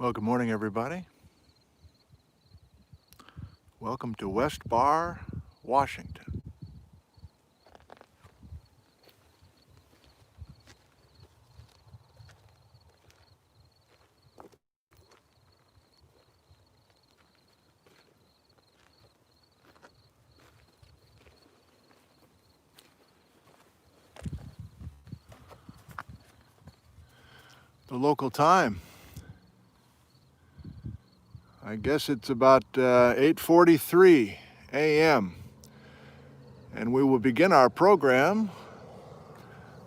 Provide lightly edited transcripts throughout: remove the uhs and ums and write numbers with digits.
Well, good morning, everybody. Welcome to West Bar, Washington. The local time, I guess it's about 8:43 a.m. and we will begin our program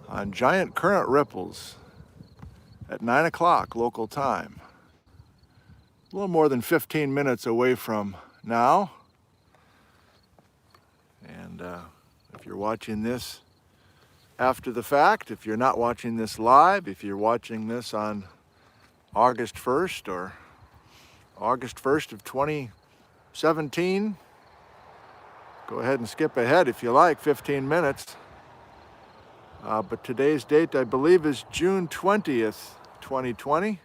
on giant current ripples at 9 o'clock local time. A little more than 15 minutes away from now. And if you're watching this after the fact, if you're not watching this live, if you're watching this on August 1st or August 1st of 2017, go ahead and skip ahead if you like, 15 minutes. But today's date, I believe, is June 20th, 2020.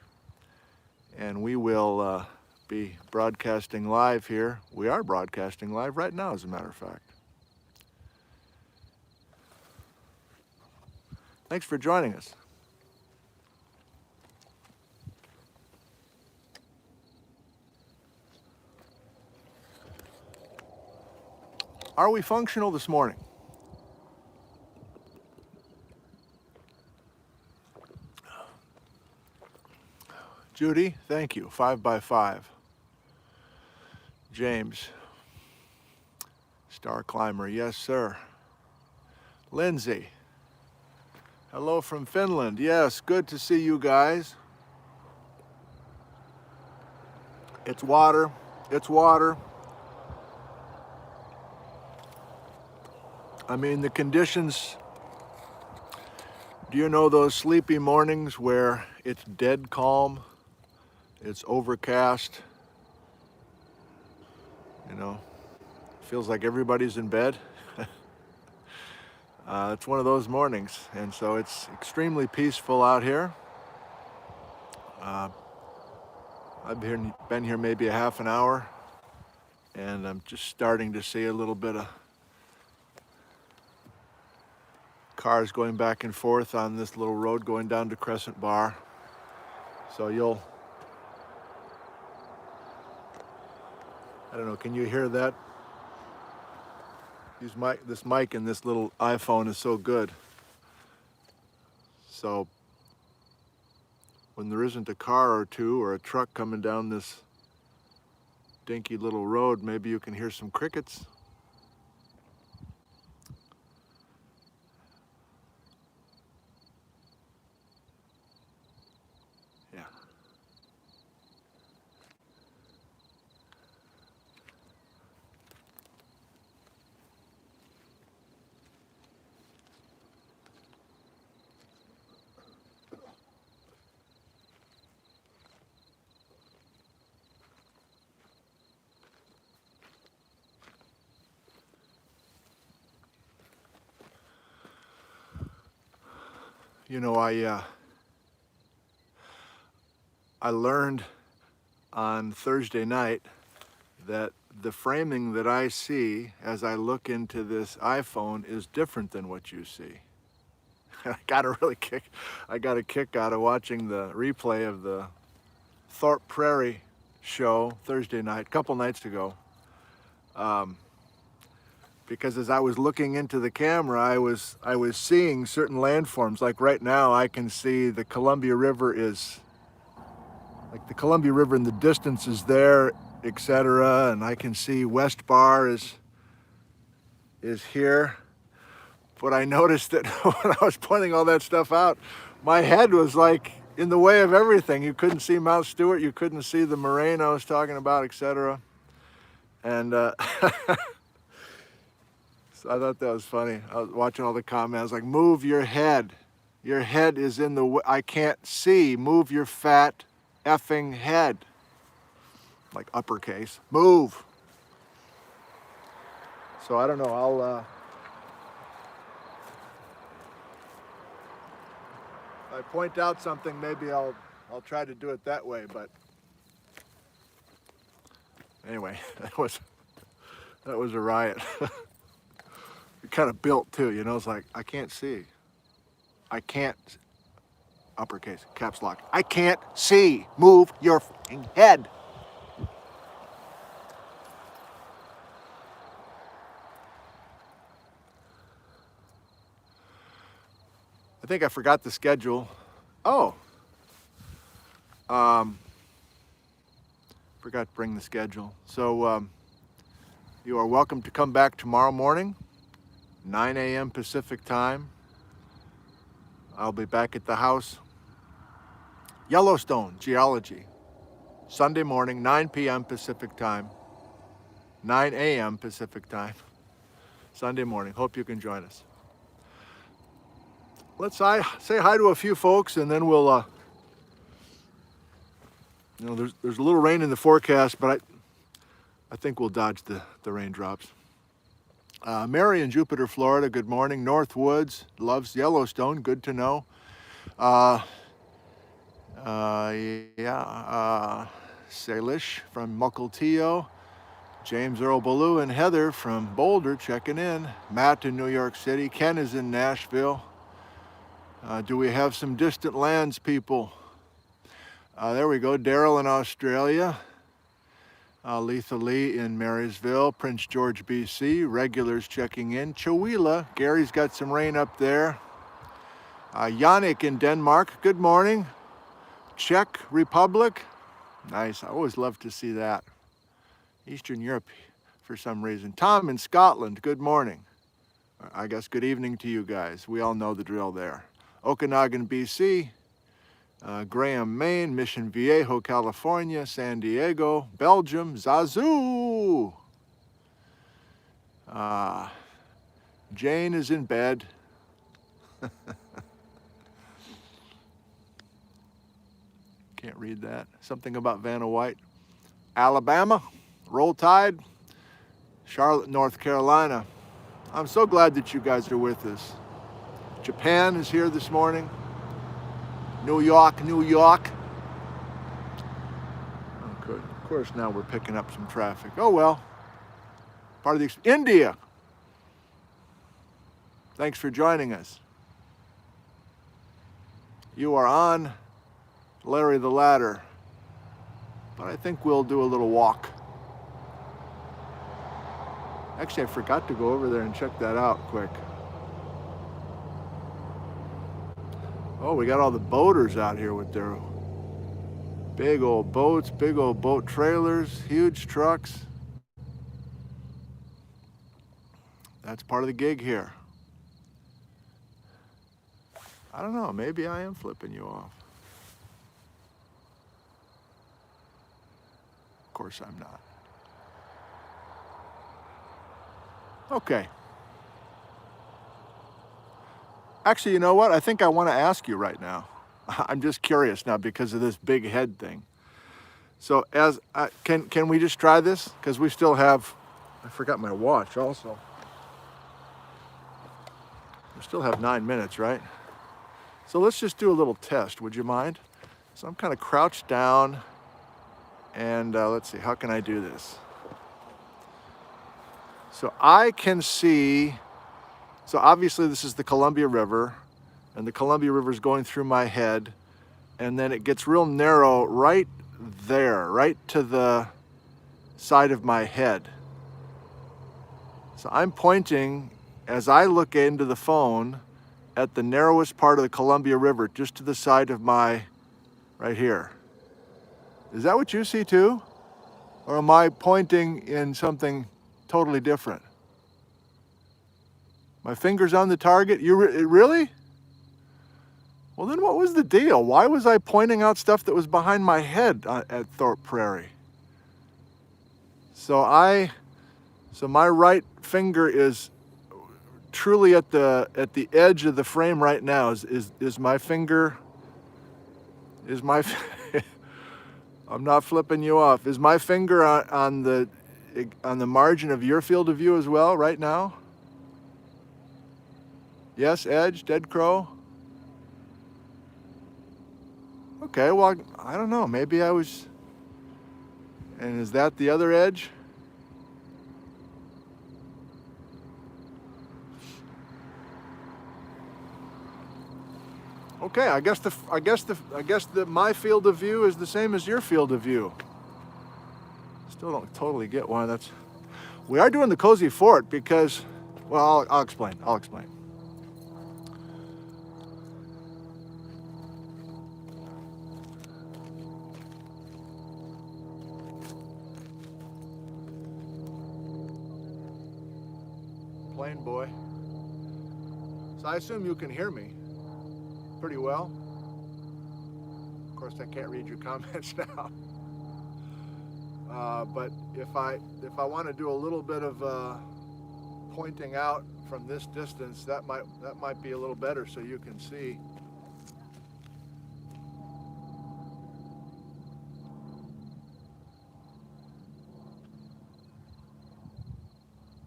And we will be broadcasting live here. We are broadcasting live right now, as a matter of fact. Thanks for joining us. Are we functional this morning? Judy, thank you. 5 by 5. James, Star Climber, yes, sir. Lindsay, hello from Finland. Yes, good to see you guys. It's water. It's water. I mean, the conditions, do you know those sleepy mornings where it's dead calm, it's overcast, you know, feels like everybody's in bed? It's one of those mornings, and so it's extremely peaceful out here. I've been here maybe a half an hour, and I'm just starting to see a little bit of cars going back and forth on this little road going down to Crescent Bar. So I don't know, can you hear that? This mic and this little iPhone is so good. So when there isn't a car or two or a truck coming down this dinky little road, maybe you can hear some crickets. Yeah. You know, I learned on Thursday night that the framing that I see as I look into this iPhone is different than what you see. I got a kick out of watching the replay of the Thorpe Prairie show Thursday night, a couple nights ago. Because as I was looking into the camera, I was seeing certain landforms. Like right now, I can see the Columbia River is, like the Columbia River in the distance is there, etc. And I can see West Bar is here. But I noticed that when I was pointing all that stuff out, my head was like in the way of everything. You couldn't see Mount Stewart, you couldn't see the moraine I was talking about, etc. And so I thought that was funny. I was watching all the comments like, move your head. Your head is in the way. I can't see. Move your fat effing head. Like uppercase. Move. So I don't know. if I point out something, maybe I'll try to do it that way. But Anyway, that was a riot. It kind of built too, you know. It's like I can't see. I can't. Uppercase, caps lock. I can't see. Move your f***ing head. I think I forgot the schedule. Oh. Forgot to bring the schedule. So you are welcome to come back tomorrow morning, 9 a.m. Pacific time. I'll be back at the house. Yellowstone Geology, Sunday morning, 9 p.m. Pacific time, 9 a.m. Pacific time, Sunday morning. Hope you can join us. Let's say hi to a few folks, and then we'll, you know, there's a little rain in the forecast, but I think we'll dodge the raindrops. Mary in Jupiter, Florida, good morning. North Woods, loves Yellowstone, good to know. Salish from Mukilteo, James Earl Ballou and Heather from Boulder checking in. Matt in New York City, Ken is in Nashville. Do we have some distant lands people? There we go, Daryl in Australia. Letha Lee in Marysville, Prince George, BC, regulars checking in. Chowila, Gary's got some rain up there. Yannick in Denmark, good morning. Czech Republic, nice, I always love to see that. Eastern Europe for some reason. Tom in Scotland, good morning. I guess good evening to you guys. We all know the drill there. Okanagan, BC. Graham, Maine, Mission Viejo, California, San Diego, Belgium, Zazu. Jane is in bed. Can't read that. Something about Vanna White. Alabama, Roll Tide, Charlotte, North Carolina. I'm so glad that you guys are with us. Japan is here this morning. New York, New York. Oh, good. Of course, now we're picking up some traffic. Oh, well. Part of the India. Thanks for joining us. You are on Larry the Ladder, but I think we'll do a little walk. Actually, I forgot to go over there and check that out quick. Oh, we got all the boaters out here with their big old boats, big old boat trailers, huge trucks. That's part of the gig here. I don't know, maybe I am flipping you off. Of course I'm not. Okay. Actually, you know what? I think I want to ask you right now. I'm just curious now because of this big head thing. So can we just try this? Because we still have, I forgot my watch also. We still have 9 minutes, right? So let's just do a little test, would you mind? So I'm kind of crouched down and let's see, how can I do this? So I can see, so obviously this is the Columbia River, and the Columbia River is going through my head, and then it gets real narrow right there, right to the side of my head. So I'm pointing, as I look into the phone, at the narrowest part of the Columbia River, just to the side of my, right here. Is that what you see too? Or am I pointing in something totally different? My finger's on the target? Really? Well, then what was the deal? Why was I pointing out stuff that was behind my head at Thorpe Prairie? So my right finger is truly at the edge of the frame right now. Is my finger, I'm not flipping you off. Is my finger on the margin of your field of view as well right now? Yes, edge, dead crow? Okay, well, I don't know. Maybe I was, And is that the other edge? Okay, I guess my field of view is the same as your field of view. Still don't totally get why that's. We are doing the cozy fort because, well, I'll explain. Plain boy. So I assume you can hear me pretty well. Of course, I can't read your comments now. But if I want to do a little bit of pointing out from this distance, that might be a little better so you can see.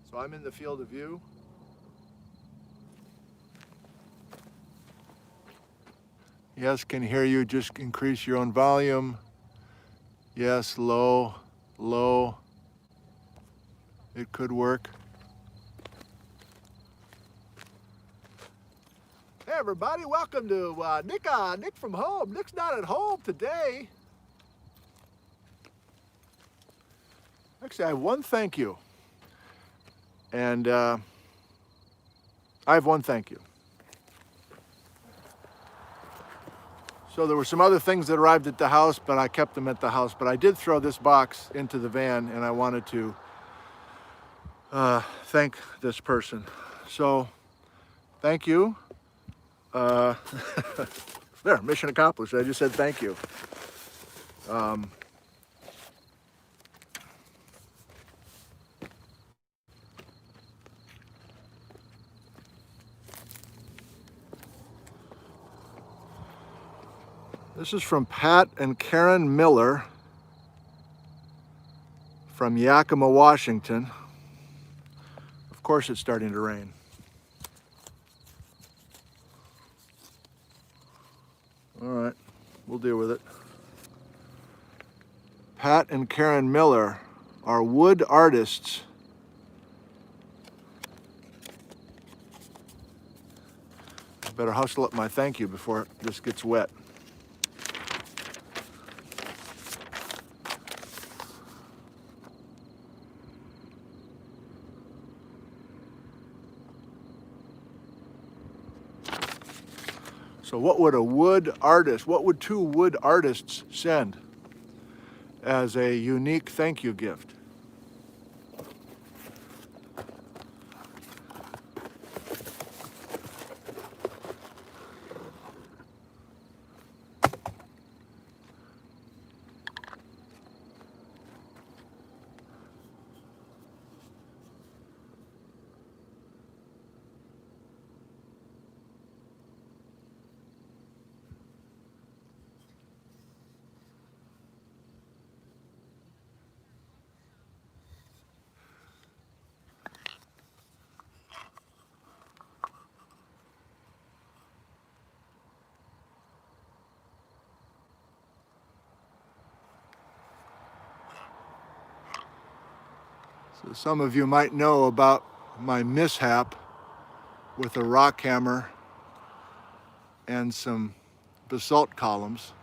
So I'm in the field of view. Yes, can hear you. Just increase your own volume. Yes, low. It could work. Hey everybody, welcome to Nick from home. Nick's not at home today. Actually, I have one thank you. And I have one thank you. So there were some other things that arrived at the house, but I kept them at the house. But I did throw this box into the van, and I wanted to thank this person. So, thank you. There, mission accomplished. I just said thank you. This is from Pat and Karen Miller from Yakima, Washington. Of course it's starting to rain. All right, we'll deal with it. Pat and Karen Miller are wood artists. I better hustle up my thank you before this gets wet. So what would two wood artists send as a unique thank you gift? So some of you might know about my mishap with a rock hammer and some basalt columns.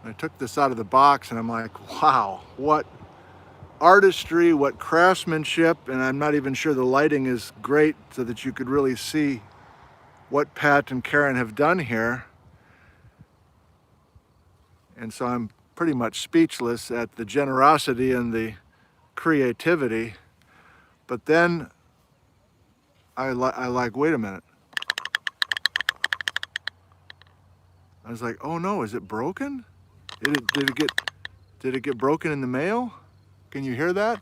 I took this out of the box and I'm like, wow, what artistry, what craftsmanship, and I'm not even sure the lighting is great so that you could really see what Pat and Karen have done here. And so I'm pretty much speechless at the generosity and the creativity. But then I like, wait a minute. I was like, oh no, is it broken? Did it get broken in the mail? Can you hear that?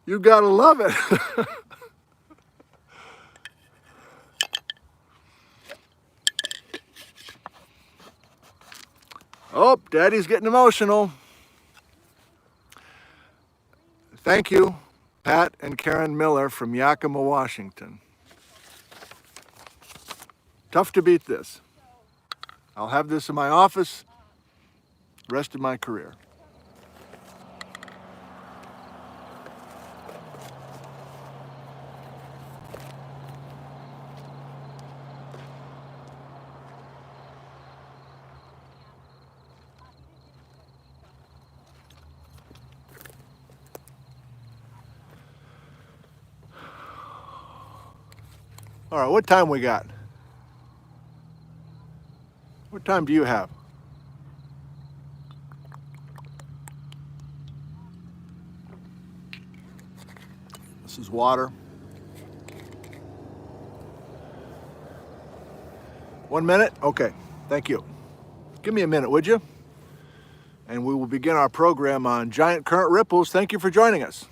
You gotta love it. Oh, Daddy's getting emotional. Thank you, Pat and Karen Miller from Yakima, Washington. Tough to beat this. I'll have this in my office the rest of my career. All right, what time we got? What time do you have? This is water. 1 minute? Okay, thank you. Give me a minute, would you? And we will begin our program on giant current ripples. Thank you for joining us.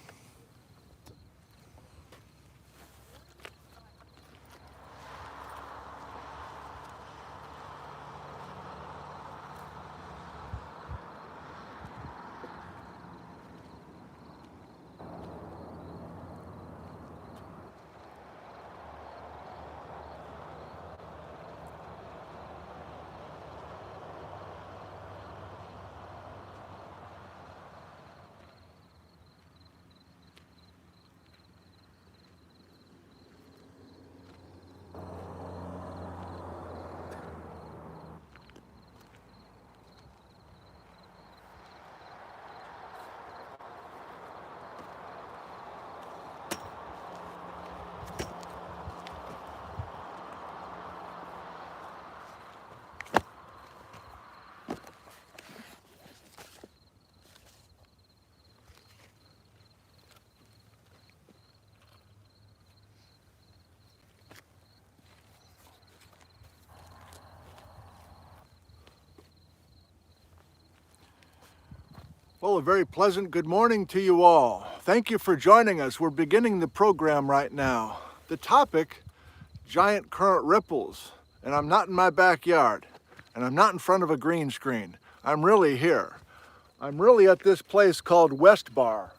Well, a very pleasant good morning to you all. Thank you for joining us. We're beginning the program right now. The topic, giant current ripples. And I'm not in my backyard, and I'm not in front of a green screen. I'm really here. I'm really at this place called West Bar.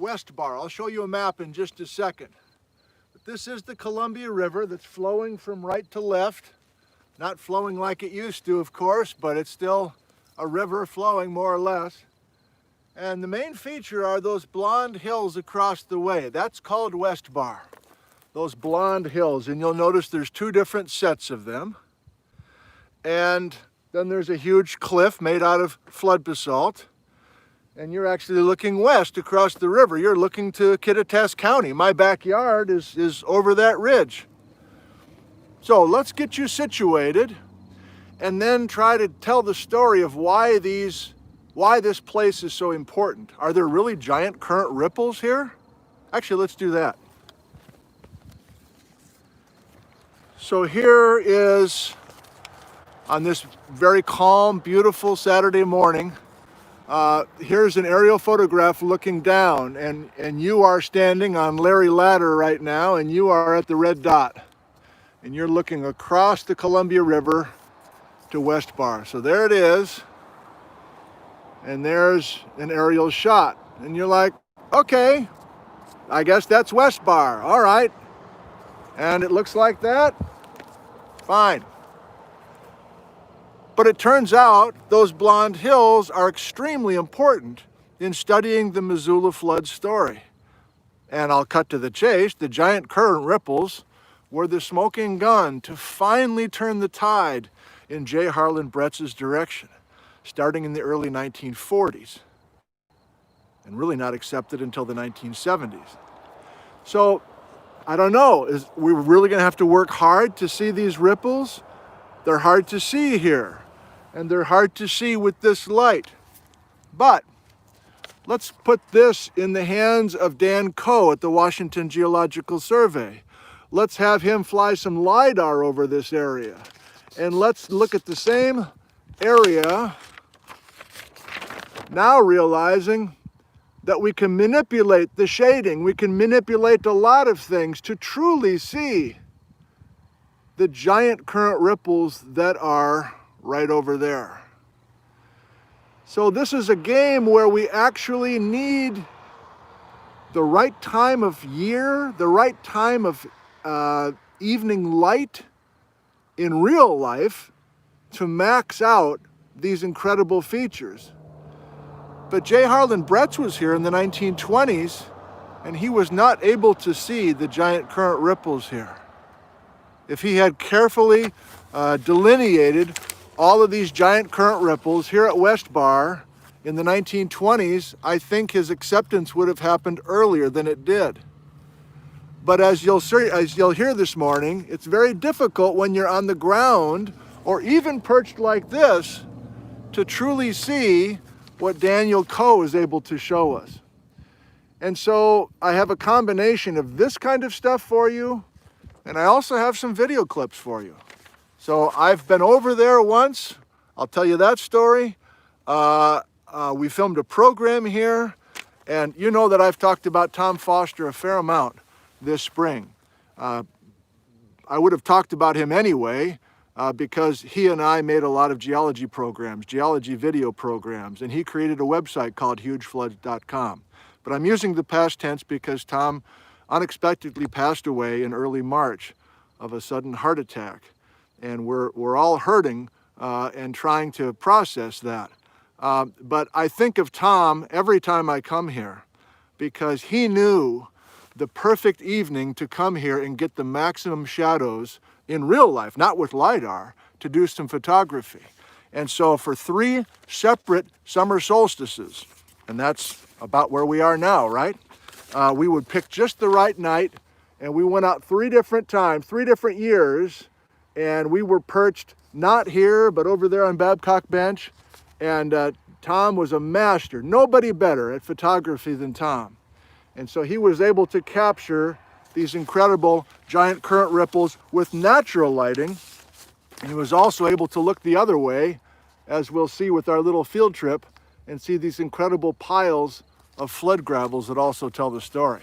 West Bar. I'll show you a map in just a second. But this is the Columbia River that's flowing from right to left. Not flowing like it used to, of course, but it's still a river flowing more or less. And the main feature are those blonde hills across the way. That's called West Bar. Those blonde hills. And you'll notice there's two different sets of them. And then there's a huge cliff made out of flood basalt. And you're actually looking west across the river. You're looking to Kittitas County. My backyard is over that ridge. So let's get you situated and then try to tell the story of why this place is so important. Are there really giant current ripples here? Actually, let's do that. So here is, on this very calm, beautiful Saturday morning, here's an aerial photograph looking down, and you are standing on Larry Ladder right now, and you are at the red dot. And you're looking across the Columbia River to West Bar. So there it is. And there's an aerial shot. And you're like, okay, I guess that's West Bar. All right. And it looks like that. Fine. But it turns out those blonde hills are extremely important in studying the Missoula Floods story. And I'll cut to the chase. The giant current ripples were the smoking gun to finally turn the tide in J. Harlen Bretz's direction, starting in the early 1940s, and really not accepted until the 1970s. So, I don't know, we're really gonna have to work hard to see these ripples? They're hard to see here, and they're hard to see with this light. But let's put this in the hands of Dan Coe at the Washington Geological Survey. Let's have him fly some LiDAR over this area. And let's look at the same area, now realizing that we can manipulate the shading. We can manipulate a lot of things to truly see the giant current ripples that are right over there. So this is a game where we actually need the right time of year, the right time of evening light in real life to max out these incredible features. But J. Harlen Bretz was here in the 1920s, and he was not able to see the giant current ripples here. If he had carefully delineated all of these giant current ripples here at West Bar in the 1920s, I think his acceptance would have happened earlier than it did. But as you'll hear this morning, it's very difficult when you're on the ground or even perched like this to truly see what Daniel Coe is able to show us. And so I have a combination of this kind of stuff for you, and I also have some video clips for you. So I've been over there once. I'll tell you that story. We filmed a program here, and you know that I've talked about Tom Foster a fair amount this spring. I would have talked about him anyway, because he and I made a lot of geology programs, geology video programs, and he created a website called hugefloods.com. But I'm using the past tense because Tom unexpectedly passed away in early March of a sudden heart attack. And we're all hurting and trying to process that. But I think of Tom every time I come here because he knew the perfect evening to come here and get the maximum shadows in real life, not with LiDAR, to do some photography. And so for 3 separate summer solstices, and that's about where we are now, right? We would pick just the right night, and we went out 3 different times, 3 different years, and we were perched not here, but over there on Babcock Bench, and Tom was a master, nobody better at photography than Tom. And so he was able to capture these incredible giant current ripples with natural lighting. And he was also able to look the other way, as we'll see with our little field trip, and see these incredible piles of flood gravels that also tell the story.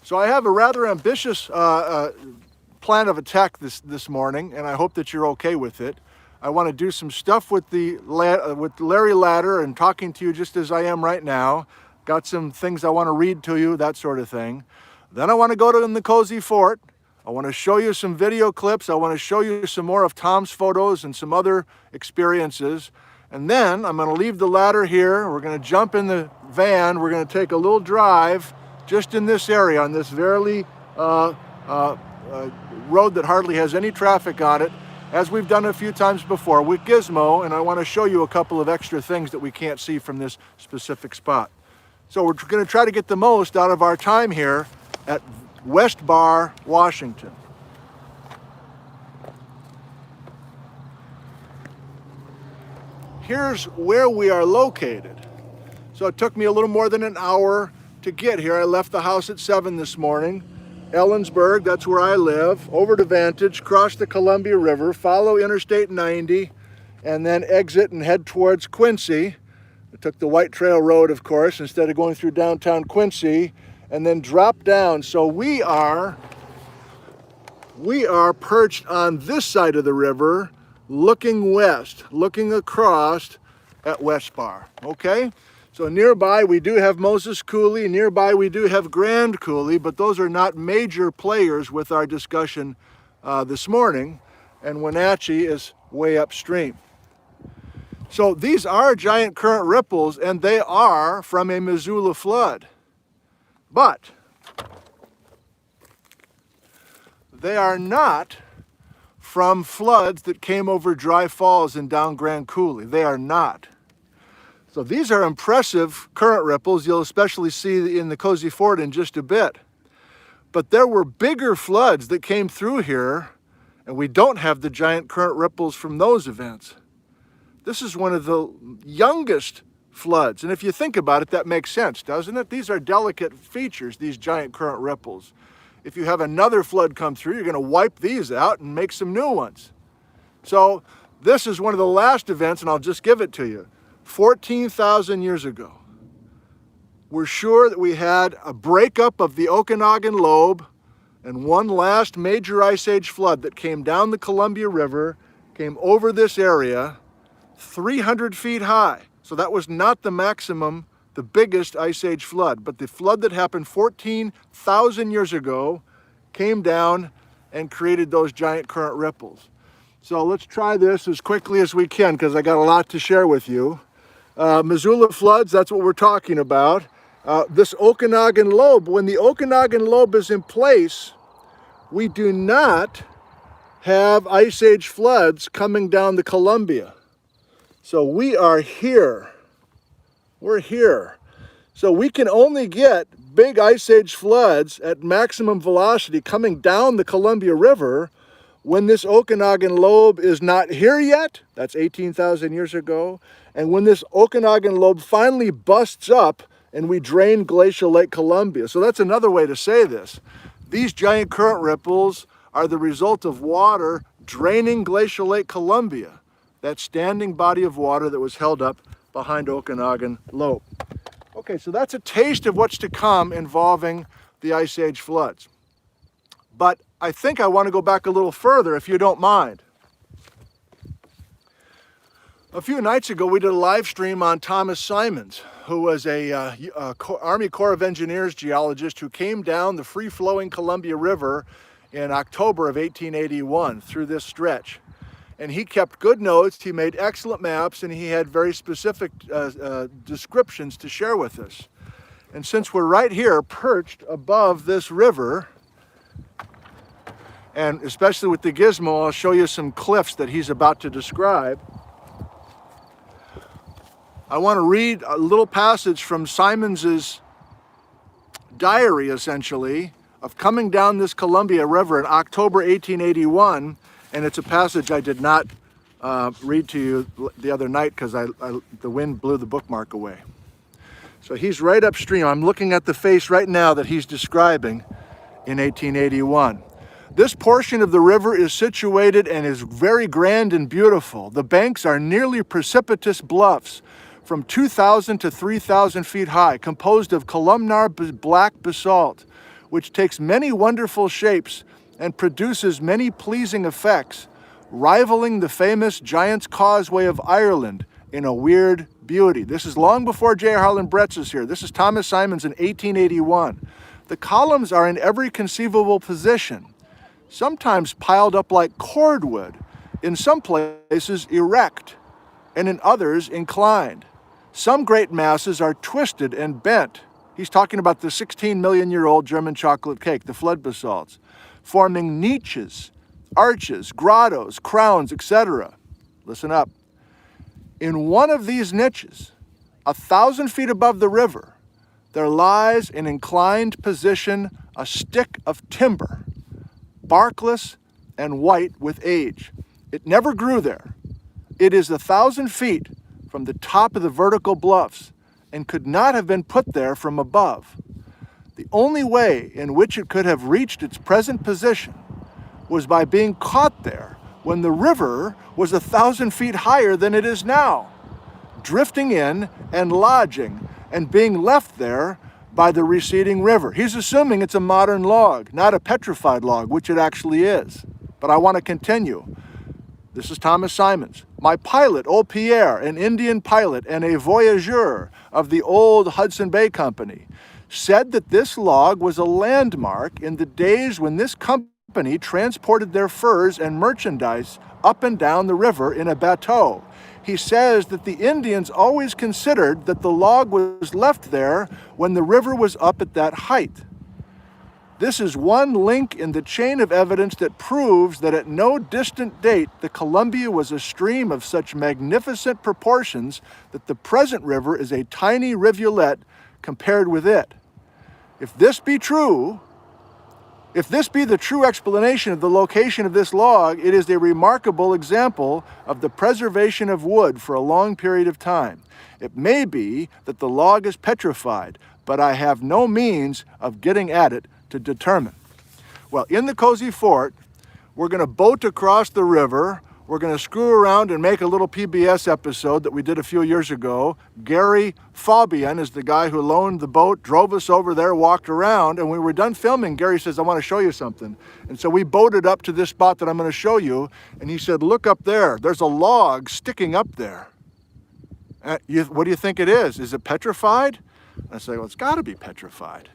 So I have a rather ambitious plan of attack this morning, and I hope that you're okay with it. I want to do some stuff with Larry Ladder and talking to you just as I am right now. Got some things I want to read to you, that sort of thing. Then I want to go to the Cozy Fort. I want to show you some video clips. I want to show you some more of Tom's photos and some other experiences. And then I'm going to leave the ladder here. We're going to jump in the van. We're going to take a little drive just in this area on this very road that hardly has any traffic on it, as we've done a few times before with Gizmo. And I want to show you a couple of extra things that we can't see from this specific spot. So we're going to try to get the most out of our time here at West Bar, Washington. Here's where we are located. So it took me a little more than an hour to get here. I left the house at 7 this morning. Ellensburg, that's where I live, over to Vantage, cross the Columbia River, follow Interstate 90, and then exit and head towards Quincy. I took the White Trail Road, of course, instead of going through downtown Quincy, and then drop down. So we are perched on this side of the river, looking west, looking across at West Bar, okay? So nearby we do have Moses Coulee, nearby we do have Grand Coulee, but those are not major players with our discussion this morning, and Wenatchee is way upstream. So these are giant current ripples, and they are from a Missoula flood. But they are not from floods that came over Dry Falls and down Grand Coulee. They are not. So these are impressive current ripples. You'll especially see in the Cozy Fort in just a bit. But there were bigger floods that came through here, and we don't have the giant current ripples from those events. This is one of the youngest floods. And if you think about it, that makes sense, doesn't it? These are delicate features, these giant current ripples. If you have another flood come through, you're going to wipe these out and make some new ones. So this is one of the last events, and I'll just give it to you. 14,000 years ago. we're sure that we had a breakup of the Okanagan lobe and one last major ice age flood that came down the Columbia River, came over this area 300 feet high. So that was not the maximum, the biggest ice age flood, but the flood that happened 14,000 years ago came down and created those giant current ripples. So let's try this as quickly as we can because I got a lot to share with you. Missoula Floods, that's what we're talking about. This Okanagan lobe, when the Okanagan lobe is in place, we do not have ice age floods coming down the Columbia. So we are here. We're here. So we can only get big ice age floods at maximum velocity coming down the Columbia River when this Okanagan lobe is not here yet. That's 18,000 years ago. And when this Okanagan lobe finally busts up and we drain glacial Lake Columbia. So that's another way to say this. These giant current ripples are the result of water draining glacial Lake Columbia, that standing body of water that was held up behind Okanagan lobe. Okay, so that's a taste of what's to come involving the ice age floods. But I think I want to go back a little further, if you don't mind. A few nights ago, we did a live stream on Thomas Simons, who was a Army Corps of Engineers geologist who came down the free-flowing Columbia River in October of 1881 through this stretch. And he kept good notes, he made excellent maps, and he had very specific descriptions to share with us. And since we're right here, perched above this river, and especially with the gizmo, I'll show you some cliffs that he's about to describe. I want to read a little passage from Simons's diary, essentially, of coming down this Columbia River in October 1881. And it's a passage I did not read to you the other night because the wind blew the bookmark away. So he's right upstream. I'm looking at the face right now that he's describing in 1881. This portion of the river is situated and is very grand and beautiful. The banks are nearly precipitous bluffs from 2,000 to 3,000 feet high, composed of columnar black basalt, which takes many wonderful shapes and produces many pleasing effects, rivaling the famous Giant's Causeway of Ireland in a weird beauty. This is long before J. Harlen Bretz is here. This is Thomas Simons in 1881. The columns are in every conceivable position, sometimes piled up like cordwood, in some places erect, and in others inclined. Some great masses are twisted and bent. He's talking about the 16-million-year-old German chocolate cake, the flood basalts, forming niches, arches, grottos, crowns, etc. Listen up. In one of these niches, 1,000 feet above the river, there lies in inclined position a stick of timber, barkless and white with age. It never grew there. It is 1,000 feet from the top of the vertical bluffs and could not have been put there from above. The only way in which it could have reached its present position was by being caught there when the river was 1,000 feet higher than it is now, drifting in and lodging and being left there by the receding river. He's assuming it's a modern log, not a petrified log, which it actually is. But I want to continue. This is Thomas Simons. My pilot, old Pierre, an Indian pilot and a voyageur of the old Hudson Bay Company, said that this log was a landmark in the days when this company transported their furs and merchandise up and down the river in a bateau. He says that the Indians always considered that the log was left there when the river was up at that height. This is one link in the chain of evidence that proves that at no distant date the Columbia was a stream of such magnificent proportions that the present river is a tiny rivulet compared with it. If this be true, if this be the true explanation of the location of this log, it is a remarkable example of the preservation of wood for a long period of time. It may be that the log is petrified, but I have no means of getting at it to determine. Well, in the Cozy Fort, we're going to boat across the river. we're going to screw around and make a little PBS episode that we did a few years ago. Gary Fabian is the guy who loaned the boat, drove us over there, walked around, and when we were done filming, Gary says, I want to show you something. And so we boated up to this spot that I'm going to show you, and he said, look up there. There's a log sticking up there. What do you think it is? Is it petrified? I say, well, it's got to be petrified.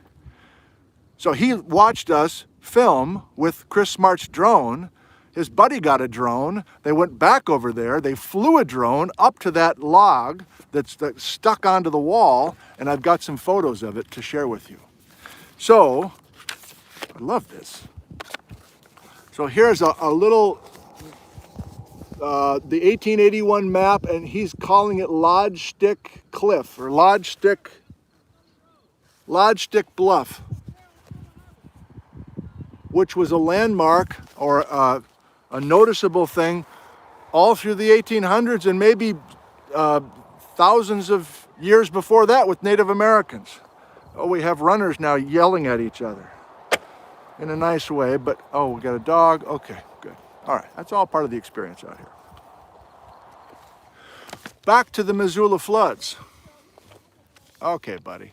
So he watched us film with Chris Smart's drone. His buddy got a drone. They went back over there. They flew a drone up to that log that's stuck onto the wall, and I've got some photos of it to share with you. So, I love this. So here's a little, the 1881 map, and he's calling it Lodge Stick Cliff, or Lodge Stick Bluff, which was a landmark or a noticeable thing all through the 1800s and maybe thousands of years before that with Native Americans. Oh, we have runners now yelling at each other in a nice way, but oh, we got a dog. Okay, good. All right, that's all part of the experience out here. Back to the Missoula Floods. Okay, buddy,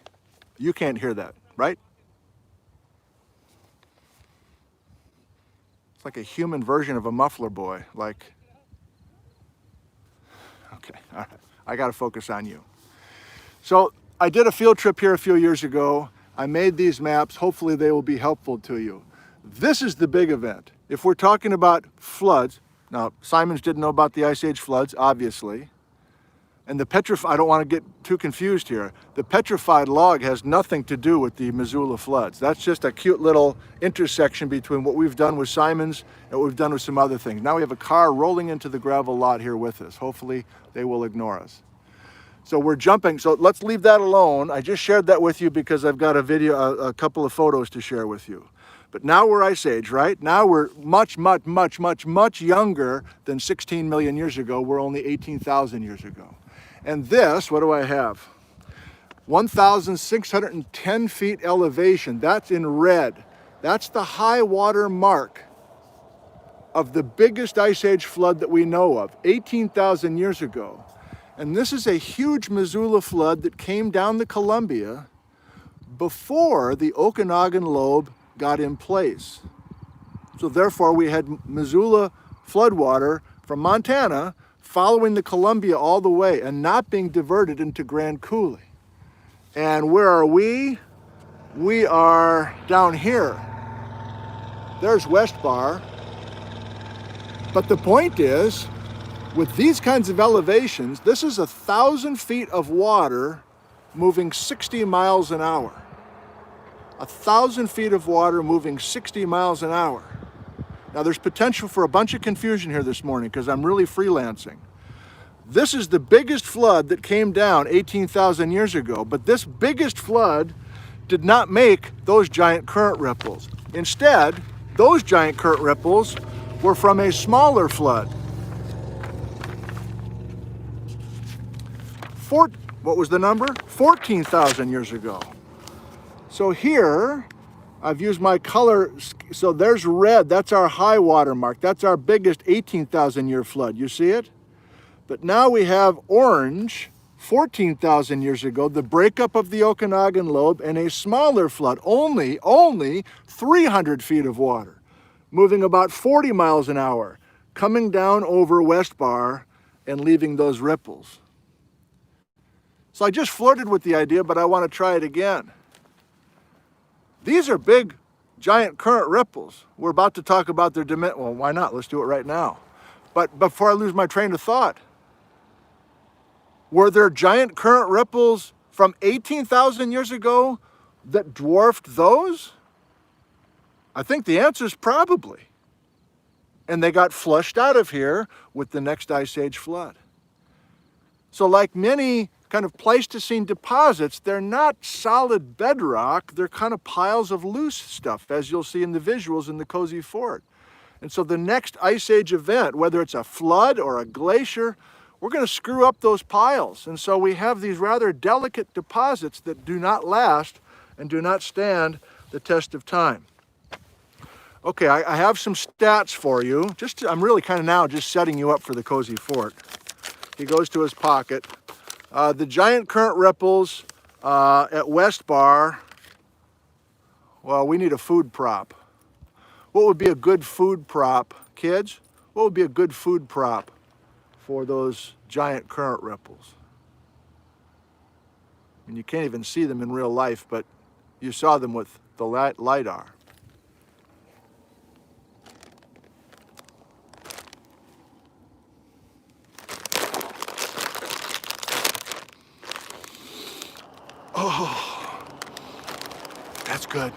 you can't hear that, right? Like a human version of a muffler boy, like, okay, all right, I gotta focus on you. So I did a field trip here a few years ago. I made these maps, hopefully they will be helpful to you. This is the big event. If we're talking about floods, now Simons didn't know about the Ice Age floods, obviously. And the I don't want to get too confused here. The petrified log has nothing to do with the Missoula Floods. That's just a cute little intersection between what we've done with Simons and what we've done with some other things. Now we have a car rolling into the gravel lot here with us. Hopefully they will ignore us. So we're jumping, so let's leave that alone. I just shared that with you because I've got a video, a couple of photos to share with you. But now we're Ice Age, right? Now we're much younger than 16 million years ago. We're only 18,000 years ago. And this, what do I have? 1,610 feet elevation, that's in red. That's the high water mark of the biggest Ice Age flood that we know of, 18,000 years ago. And this is a huge Missoula flood that came down the Columbia before the Okanagan lobe got in place. So therefore we had Missoula floodwater from Montana following the Columbia all the way and not being diverted into Grand Coulee. And where are we? We are down here. There's West Bar. But the point is, with these kinds of elevations, this is 1,000 feet of water moving 60 miles an hour. 1,000 feet of water moving 60 miles an hour. Now there's potential for a bunch of confusion here this morning because I'm really freelancing. This is the biggest flood that came down 18,000 years ago, but this biggest flood did not make those giant current ripples. Instead, those giant current ripples were from a smaller flood. What was the number? 14,000 years ago. So here, I've used my color, so there's red, that's our high water mark. That's our biggest 18,000 year flood, you see it? But now we have orange, 14,000 years ago, the breakup of the Okanagan lobe and a smaller flood, only 300 feet of water, moving about 40 miles an hour, coming down over West Bar and leaving those ripples. So I just flirted with the idea, but I want to try it again. These are big, giant current ripples. We're about to talk about their dimension. Well, why not? Let's do it right now. But before I lose my train of thought, were there giant current ripples from 18,000 years ago that dwarfed those? I think the answer is probably. And they got flushed out of here with the next Ice Age flood. So like many kind of Pleistocene deposits, they're not solid bedrock, they're kind of piles of loose stuff, as you'll see in the visuals in the Cozy Fort. And so the next Ice Age event, whether it's a flood or a glacier, we're going to screw up those piles. And so we have these rather delicate deposits that do not last and do not stand the test of time. Okay, I have some stats for you. I'm really kind of now just setting you up for the cozy fort. He goes to his pocket. The giant current ripples at West Bar, well, we need a food prop. What would be a good food prop, kids? What would be a good food prop for those giant current ripples? And you can't even see them in real life, but you saw them with the LiDAR. Oh, that's good.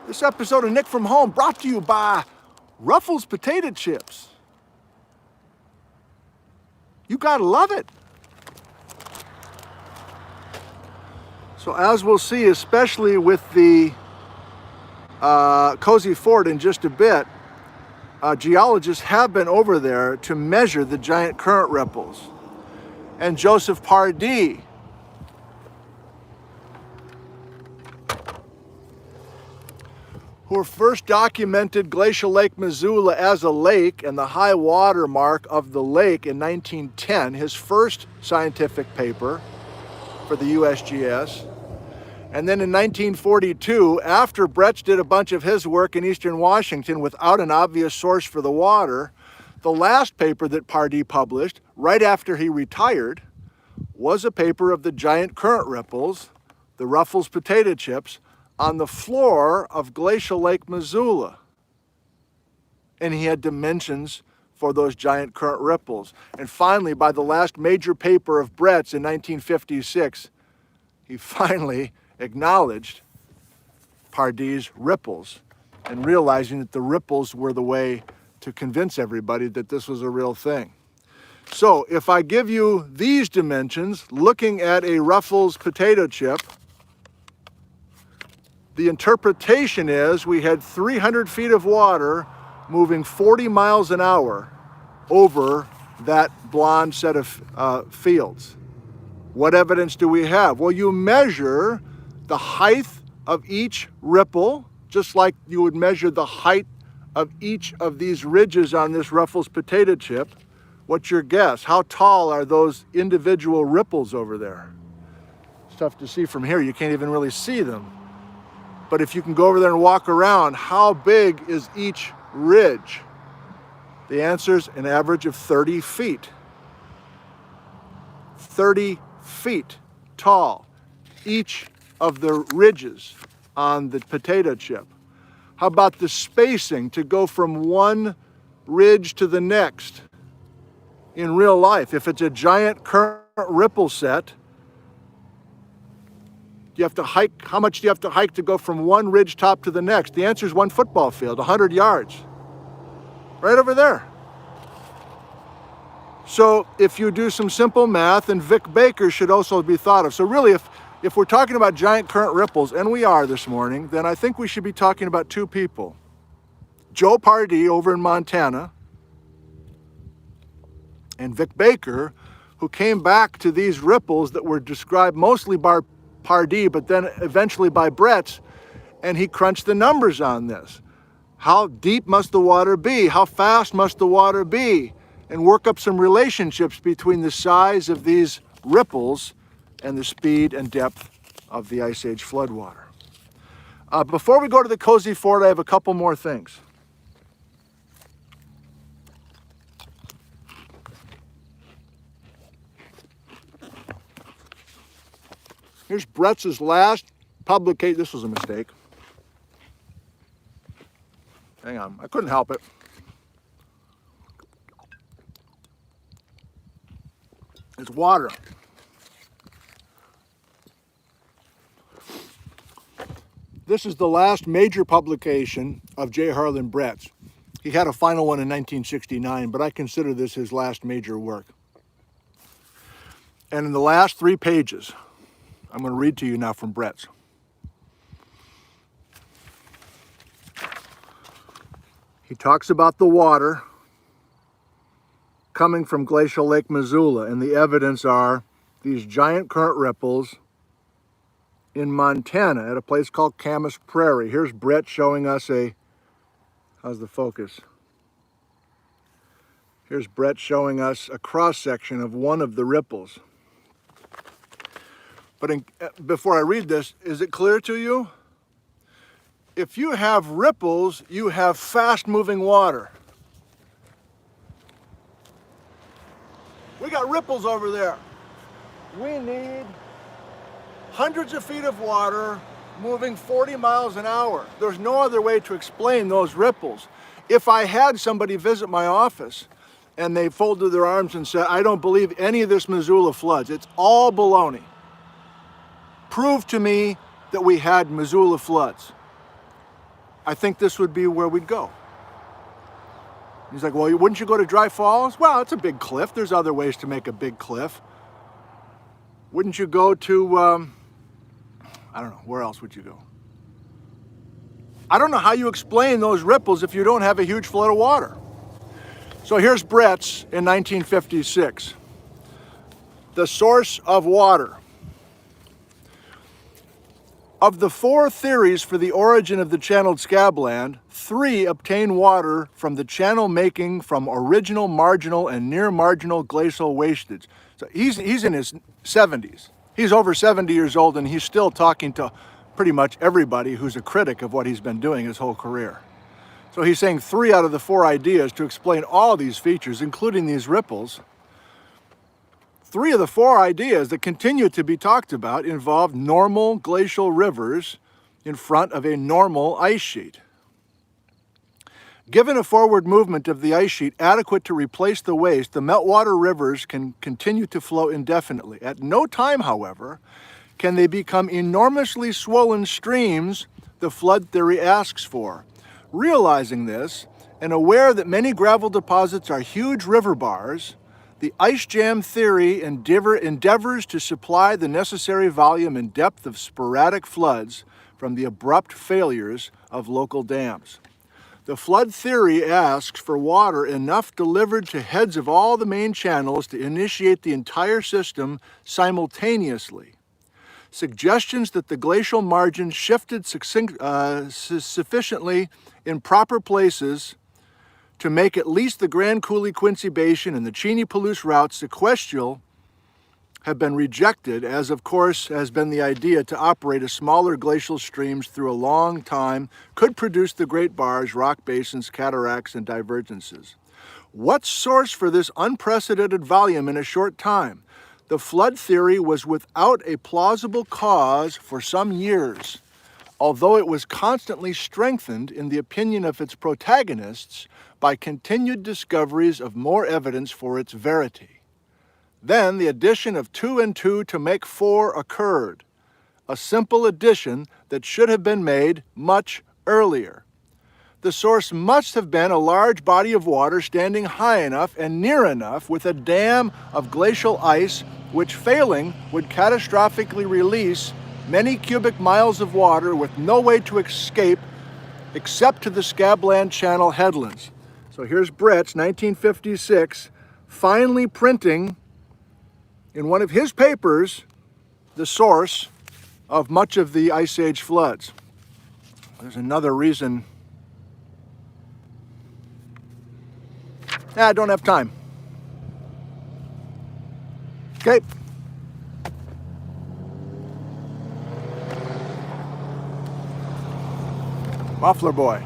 This episode of Nick from Home brought to you by Ruffles potato chips. You gotta love it. So as we'll see, especially with the cozy fort in just a bit, geologists have been over there to measure the giant current ripples. And Joseph Pardee, who first documented Glacial Lake Missoula as a lake and the high water mark of the lake in 1910, his first scientific paper for the USGS. And then in 1942, after Bretz did a bunch of his work in eastern Washington without an obvious source for the water, the last paper that Pardee published, right after he retired, was a paper of the giant current ripples, the Ruffles potato chips, on the floor of Glacial Lake Missoula. And he had dimensions for those giant current ripples. And finally, by the last major paper of Bretz in 1956, he finally acknowledged Pardee's ripples and realizing that the ripples were the way to convince everybody that this was a real thing. So if I give you these dimensions, looking at a Ruffles potato chip, the interpretation is we had 300 feet of water moving 40 miles an hour over that blonde set of fields. What evidence do we have? Well, you measure the height of each ripple, just like you would measure the height of each of these ridges on this Ruffles potato chip. What's your guess? How tall are those individual ripples over there? It's tough to see from here. You can't even really see them. But if you can go over there and walk around, how big is each ridge? The answer is an average of 30 feet. 30 feet tall, each of the ridges on the potato chip. How about the spacing to go from one ridge to the next? In real life, if it's a giant current ripple set, you have to hike. How much do you have to hike to go from one ridge top to the next? The answer is one football field, 100 yards. Right over there. So if you do some simple math, and Vic Baker should also be thought of. So really, if we're talking about giant current ripples, and we are this morning, then I think we should be talking about two people. Joe Pardee over in Montana, and Vic Baker, who came back to these ripples that were described mostly by Pardee, but then eventually by Bretz, and he crunched the numbers on this. How deep must the water be? How fast must the water be? And work up some relationships between the size of these ripples and the speed and depth of the Ice Age floodwater. Before we go to the cozy fort, I have a couple more things. Here's Bretz's last publication. This was a mistake. Hang on, I couldn't help it. It's water. This is the last major publication of J. Harlen Bretz. He had a final one in 1969, but I consider this his last major work. And in the last 3 pages, I'm going to read to you now from Bretz. He talks about the water coming from Glacial Lake Missoula, and the evidence are these giant current ripples in Montana at a place called Camas Prairie. Here's Brett showing us how's the focus? Here's Brett showing us a cross-section of one of the ripples. But before I read this, is it clear to you? If you have ripples, you have fast-moving water. We got ripples over there. We need hundreds of feet of water moving 40 miles an hour. There's no other way to explain those ripples. If I had somebody visit my office and they folded their arms and said, I don't believe any of this Missoula floods, it's all baloney. Prove to me that we had Missoula floods. I think this would be where we'd go. He's like, well, wouldn't you go to Dry Falls? Well, it's a big cliff. There's other ways to make a big cliff. Wouldn't you go to, I don't know, where else would you go? I don't know how you explain those ripples if you don't have a huge flood of water. So here's Bretz in 1956. The source of water. Of the 4 theories for the origin of the channeled scabland, 3 obtain water from the channel making from original marginal and near marginal glacial wastage. So he's in his 70s. He's over 70 years old and he's still talking to pretty much everybody who's a critic of what he's been doing his whole career. So he's saying 3 out of the 4 ideas to explain all these features, including these ripples. 3 of the 4 ideas that continue to be talked about involve normal glacial rivers in front of a normal ice sheet. Given a forward movement of the ice sheet adequate to replace the waste, the meltwater rivers can continue to flow indefinitely. At no time, however, can they become enormously swollen streams the flood theory asks for. Realizing this, and aware that many gravel deposits are huge river bars, the ice jam theory endeavors to supply the necessary volume and depth of sporadic floods from the abrupt failures of local dams. The flood theory asks for water enough delivered to heads of all the main channels to initiate the entire system simultaneously. Suggestions that the glacial margin shifted sufficiently in proper places to make at least the Grand Coulee Quincy Basin and the Cheney Palouse route sequestial have been rejected, as of course has been the idea to operate a smaller glacial streams through a long time could produce the great bars, rock basins, cataracts, and divergences. What source for this unprecedented volume in a short time? The flood theory was without a plausible cause for some years, although it was constantly strengthened in the opinion of its protagonists by continued discoveries of more evidence for its verity. Then the addition of 2 and 2 to make 4 occurred, a simple addition that should have been made much earlier. The source must have been a large body of water standing high enough and near enough with a dam of glacial ice which, failing, would catastrophically release many cubic miles of water with no way to escape except to the Scabland Channel headlands. So here's Bretz, 1956, finally printing in one of his papers the source of much of the Ice Age floods. There's another reason. I don't have time. Okay. Muffler boy.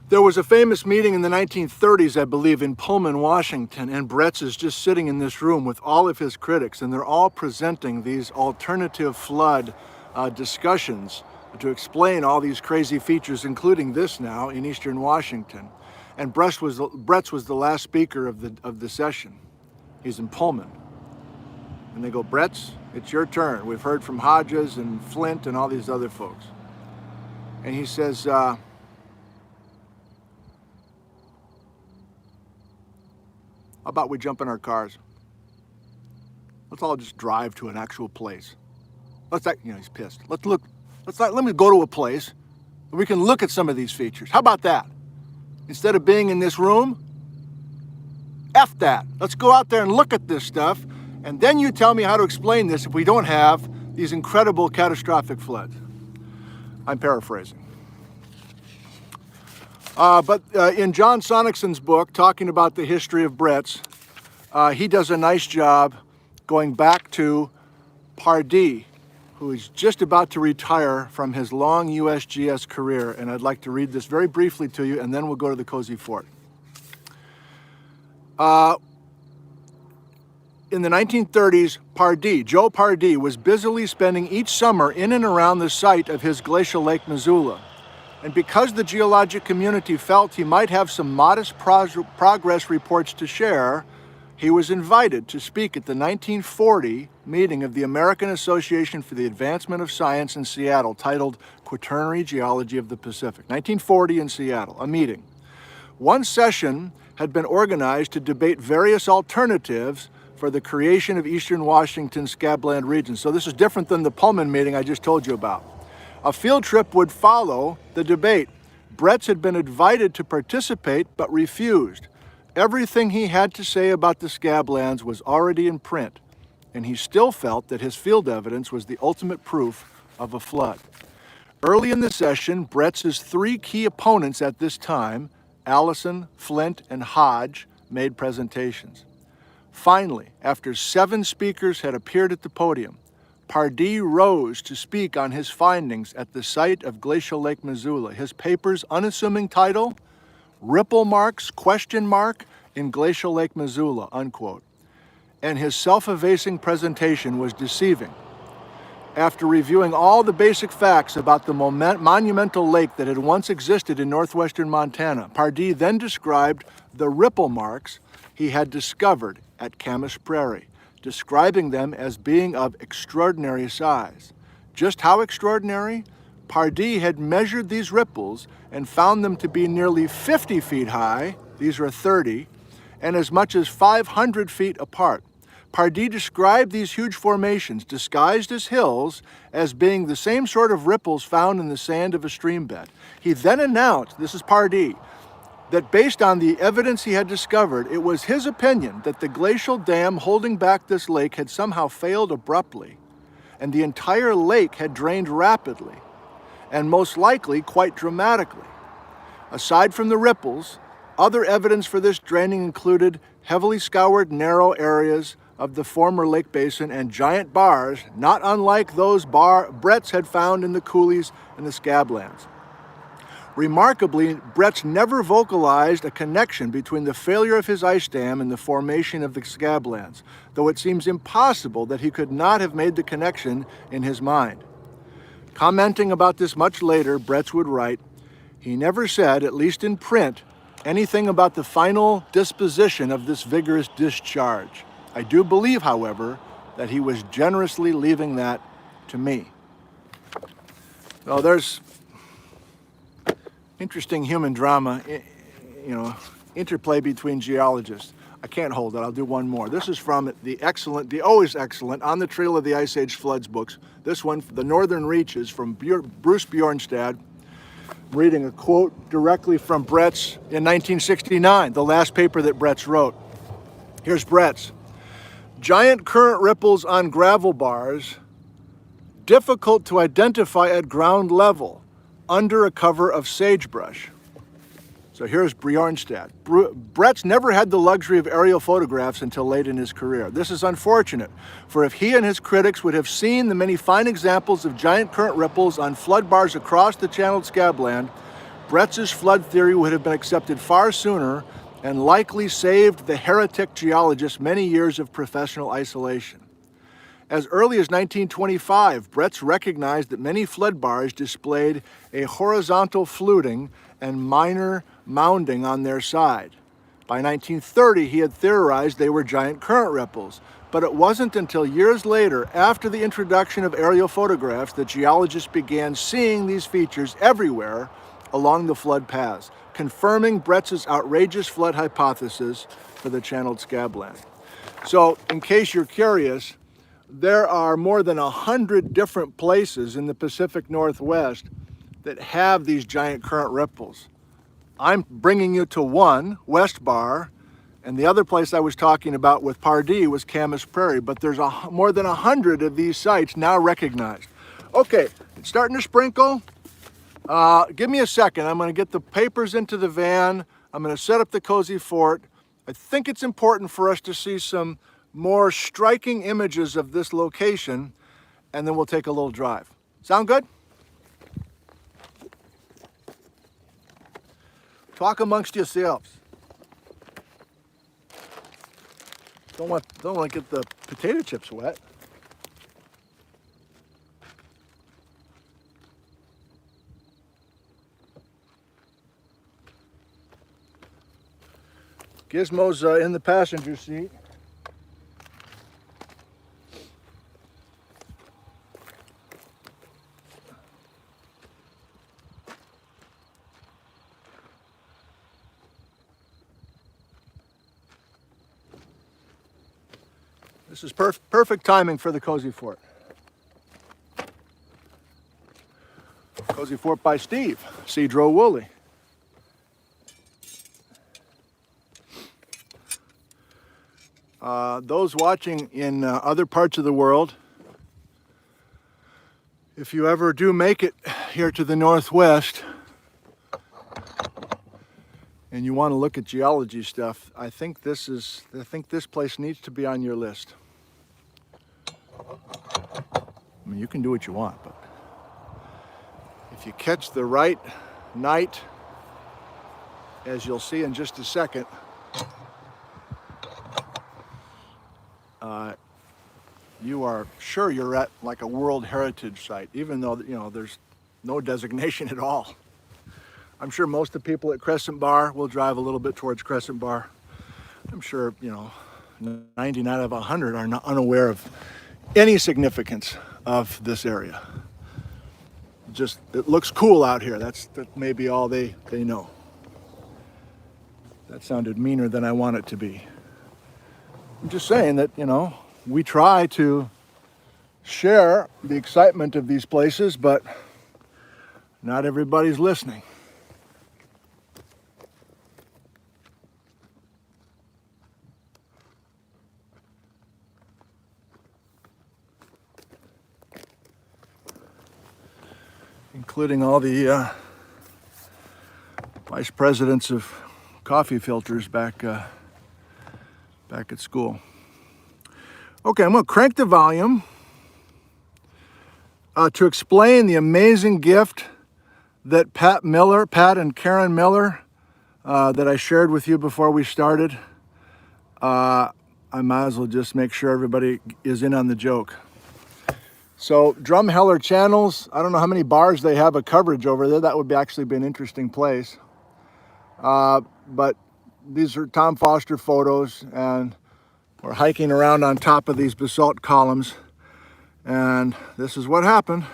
There was a famous meeting in the 1930s, I believe, in Pullman, Washington, and Bretz is just sitting in this room with all of his critics, and they're all presenting these alternative flood discussions to explain all these crazy features, including this now in eastern Washington. And Bretz was the last speaker of the session. He's in Pullman. And they go, Bretz, it's your turn. We've heard from Hodges and Flint and all these other folks. And he says, how about we jump in our cars? Let's all just drive to an actual place. He's pissed. Let me go to a place where we can look at some of these features. How about that? Instead of being in this room, F that. Let's go out there and look at this stuff And then you tell me how to explain this if we don't have these incredible catastrophic floods. I'm paraphrasing. But in John Sonickson's book, talking about the history of Bretz, he does a nice job going back to Pardee, who is just about to retire from his long USGS career. And I'd like to read this very briefly to you, and then we'll go to the Cozy Fort. In the 1930s, Pardee, Joe Pardee, was busily spending each summer in and around the site of his glacial Lake Missoula. And because the geologic community felt he might have some modest progress reports to share, he was invited to speak at the 1940 meeting of the American Association for the Advancement of Science in Seattle, titled Quaternary Geology of the Pacific. 1940 in Seattle, a meeting. One session had been organized to debate various alternatives for the creation of Eastern Washington scabland region. So this is different than the Pullman meeting I just told you about. A field trip would follow the debate. Bretz had been invited to participate, but refused. Everything he had to say about the scablands was already in print, and he still felt that his field evidence was the ultimate proof of a flood. Early in the session, Bretz's three key opponents at this time, Allison, Flint, and Hodge, made presentations. Finally, after 7 speakers had appeared at the podium, Pardee rose to speak on his findings at the site of glacial Lake Missoula. His paper's unassuming title, Ripple Marks, ? In glacial Lake Missoula, unquote. And his self-effacing presentation was deceiving. After reviewing all the basic facts about the monumental lake that had once existed in northwestern Montana, Pardee then described the ripple marks he had discovered at Camas Prairie, describing them as being of extraordinary size. Just how extraordinary? Pardee had measured these ripples and found them to be nearly 50 feet high, these are 30, and as much as 500 feet apart. Pardee described these huge formations, disguised as hills, as being the same sort of ripples found in the sand of a stream bed. He then announced, this is Pardee, that based on the evidence he had discovered, it was his opinion that the glacial dam holding back this lake had somehow failed abruptly, and the entire lake had drained rapidly, and most likely quite dramatically. Aside from the ripples, other evidence for this draining included heavily scoured narrow areas of the former lake basin and giant bars, not unlike those Bretz had found in the coulees and the scablands. Remarkably, Bretz never vocalized a connection between the failure of his ice dam and the formation of the scablands, though it seems impossible that he could not have made the connection in his mind. Commenting about this much later, Bretz would write, "He never said, at least in print, anything about the final disposition of this vigorous discharge. I do believe, however, that he was generously leaving that to me." Well, there's interesting human drama, interplay between geologists. I can't hold it, I'll do one more. This is from the always excellent On the Trail of the Ice Age Floods books. This one, The Northern Reaches, from Bruce Bjornstad. I'm reading a quote directly from Bretz in 1969, the last paper that Bretz wrote. Here's Bretz. "Giant current ripples on gravel bars, difficult to identify at ground level, under a cover of sagebrush." So here's Bjornstad. Bretz never had the luxury of aerial photographs until late in his career. This is unfortunate, for if he and his critics would have seen the many fine examples of giant current ripples on flood bars across the channeled scabland, Bretz's flood theory would have been accepted far sooner and likely saved the heretic geologist many years of professional isolation. As early as 1925, Bretz recognized that many flood bars displayed a horizontal fluting and minor mounding on their side. By 1930, he had theorized they were giant current ripples, but it wasn't until years later, after the introduction of aerial photographs, that geologists began seeing these features everywhere along the flood paths, confirming Bretz's outrageous flood hypothesis for the channeled scabland. So, in case you're curious, there are more than 100 different places in the Pacific Northwest that have these giant current ripples. I'm bringing you to one, West Bar, And the other place I was talking about with Pardee was Camas Prairie, but there's more than 100 of these sites now recognized. Okay, it's starting to sprinkle. Give me a second. I'm going to get the papers into the van. I'm going to set up the cozy fort. I think it's important for us to see some more striking images of this location, and then we'll take a little drive. Sound good? Talk amongst yourselves. Don't want to get the potato chips wet. Gizmo's in the passenger seat. This is perfect timing for the cozy fort. Cozy fort by Steve, Cedro Woolley. Those watching in other parts of the world, if you ever do make it here to the Northwest and you want to look at geology stuff, I think this place needs to be on your list. I mean, you can do what you want, but if you catch the right night, as you'll see in just a second, you are sure you're at like a World Heritage Site, even though, you know, there's no designation at all. I'm sure most of the people at Crescent Bar will drive a little bit towards Crescent Bar. I'm sure, you know, 99 out of 100 are not unaware of any significance of this area. Just, it looks cool out here. That may be all they know. That sounded meaner than I want it to be. I'm just saying that, you know, we try to share the excitement of these places, but not everybody's listening. Including all the vice presidents of coffee filters back at school. Okay, I'm going to crank the volume to explain the amazing gift that Pat and Karen Miller, that I shared with you before we started. I might as well just make sure everybody is in on the joke. So Drumheller Channels, I don't know how many bars they have a coverage over there. That would actually be an interesting place. But these are Tom Foster photos, and we're hiking around on top of these basalt columns, and this is what happened.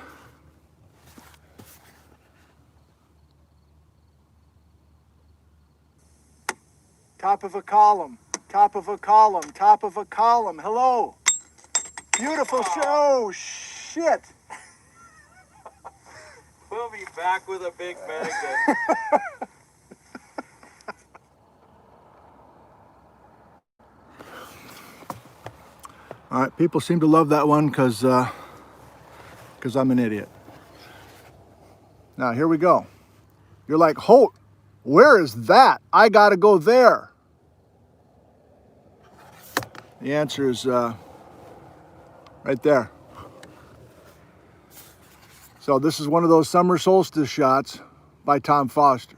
Top of a column, top of a column, top of a column. Hello. Beautiful show. Oh, shit. We'll be back with a big bag. All right, people seem to love that one because I'm an idiot. Now, here we go. You're like, Holt, where is that? I got to go there. The answer is right there. So this is one of those summer solstice shots by Tom Foster.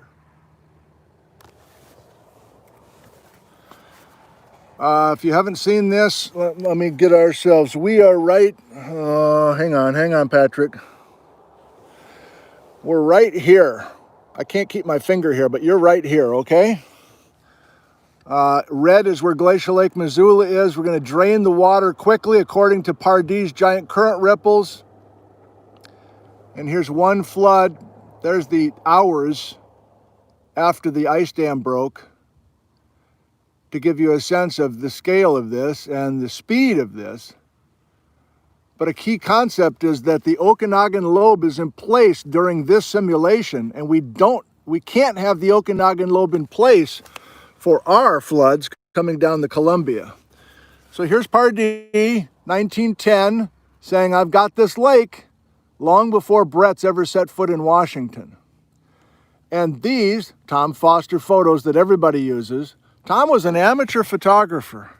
If you haven't seen this, let me get ourselves. We are right, hang on, Patrick. We're right here. I can't keep my finger here, but you're right here, okay? Red is where Glacial Lake Missoula is. We're going to drain the water quickly according to Pardee's giant current ripples. And here's one flood. There's the hours after the ice dam broke, to give you a sense of the scale of this and the speed of this. But a key concept is that the Okanagan lobe is in place during this simulation, and we can't have the Okanagan lobe in place for our floods coming down the Columbia. So here's Pardee, 1910, saying, I've got this lake, long before Bretz ever set foot in Washington. And these, Tom Foster photos that everybody uses, Tom was an amateur photographer.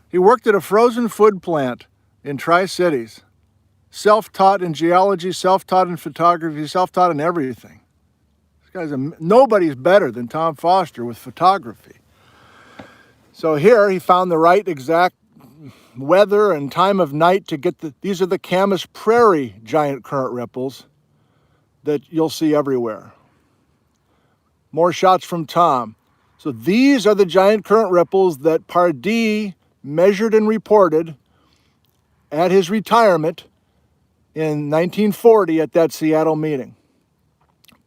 He worked at a frozen food plant in Tri-Cities. Self-taught in geology, self-taught in photography, self-taught in everything. This guy's nobody's better than Tom Foster with photography. So here he found the right exact weather and time of night to get these are the Camas Prairie giant current ripples that you'll see everywhere. More shots from Tom. So these are the giant current ripples that Pardee measured and reported at his retirement in 1940 at that Seattle meeting,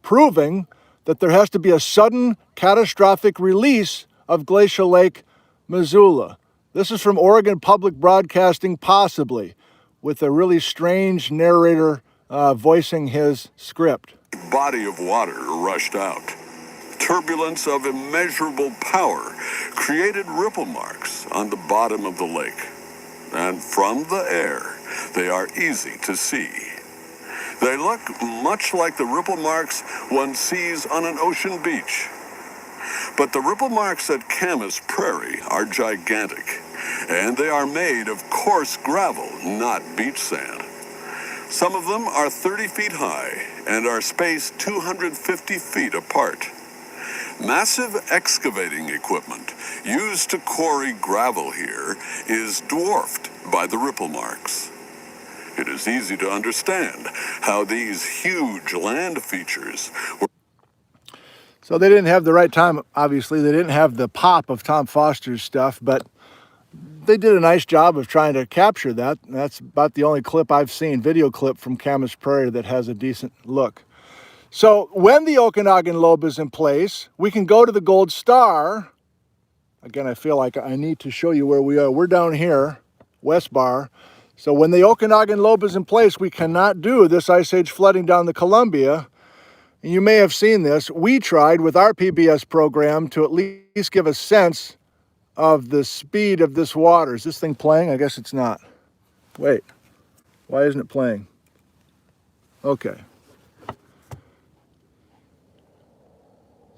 proving that there has to be a sudden catastrophic release of Glacial Lake Missoula. This is from Oregon Public Broadcasting, possibly, with a really strange narrator voicing his script. Body of water rushed out. Turbulence of immeasurable power created ripple marks on the bottom of the lake. And from the air, they are easy to see. They look much like the ripple marks one sees on an ocean beach. But the ripple marks at Camas Prairie are gigantic, and they are made of coarse gravel, not beach sand. Some of them are 30 feet high and are spaced 250 feet apart. Massive excavating equipment used to quarry gravel here is dwarfed by the ripple marks. It is easy to understand how these huge land features were. So they didn't have the right time, obviously. They didn't have the pop of Tom Foster's stuff, but they did a nice job of trying to capture that. That's about the only clip I've seen, video clip from Camas Prairie, that has a decent look. So when the Okanagan lobe is in place, we can go to the Gold Star. Again, I feel like I need to show you where we are. We're down here, West Bar. So when the Okanagan lobe is in place, we cannot do this ice age flooding down the Columbia. And you may have seen this. We tried with our PBS program to at least give a sense of the speed of this water. Is this thing playing? I guess it's not. Wait, why isn't it playing? Okay.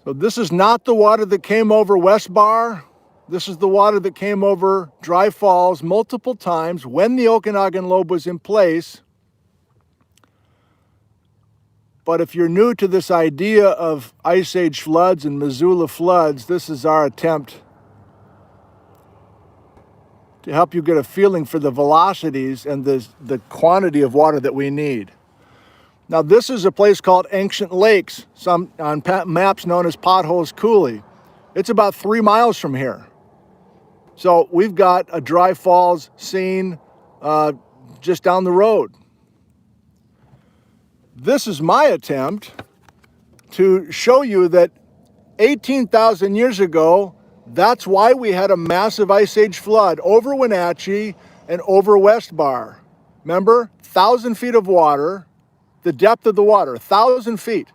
So this is not the water that came over West Bar. This is the water that came over Dry Falls multiple times when the Okanagan lobe was in place. But if you're new to this idea of ice age floods and Missoula floods, this is our attempt to help you get a feeling for the velocities and the quantity of water that we need. Now, this is a place called Ancient Lakes, some on maps known as Potholes Coulee. It's about 3 miles from here. So we've got a Dry Falls scene just down the road. This is my attempt to show you that 18,000 years ago, that's why we had a massive ice age flood over Wenatchee and over West Bar. Remember, 1,000 feet of water. The depth of the water, 1,000 feet,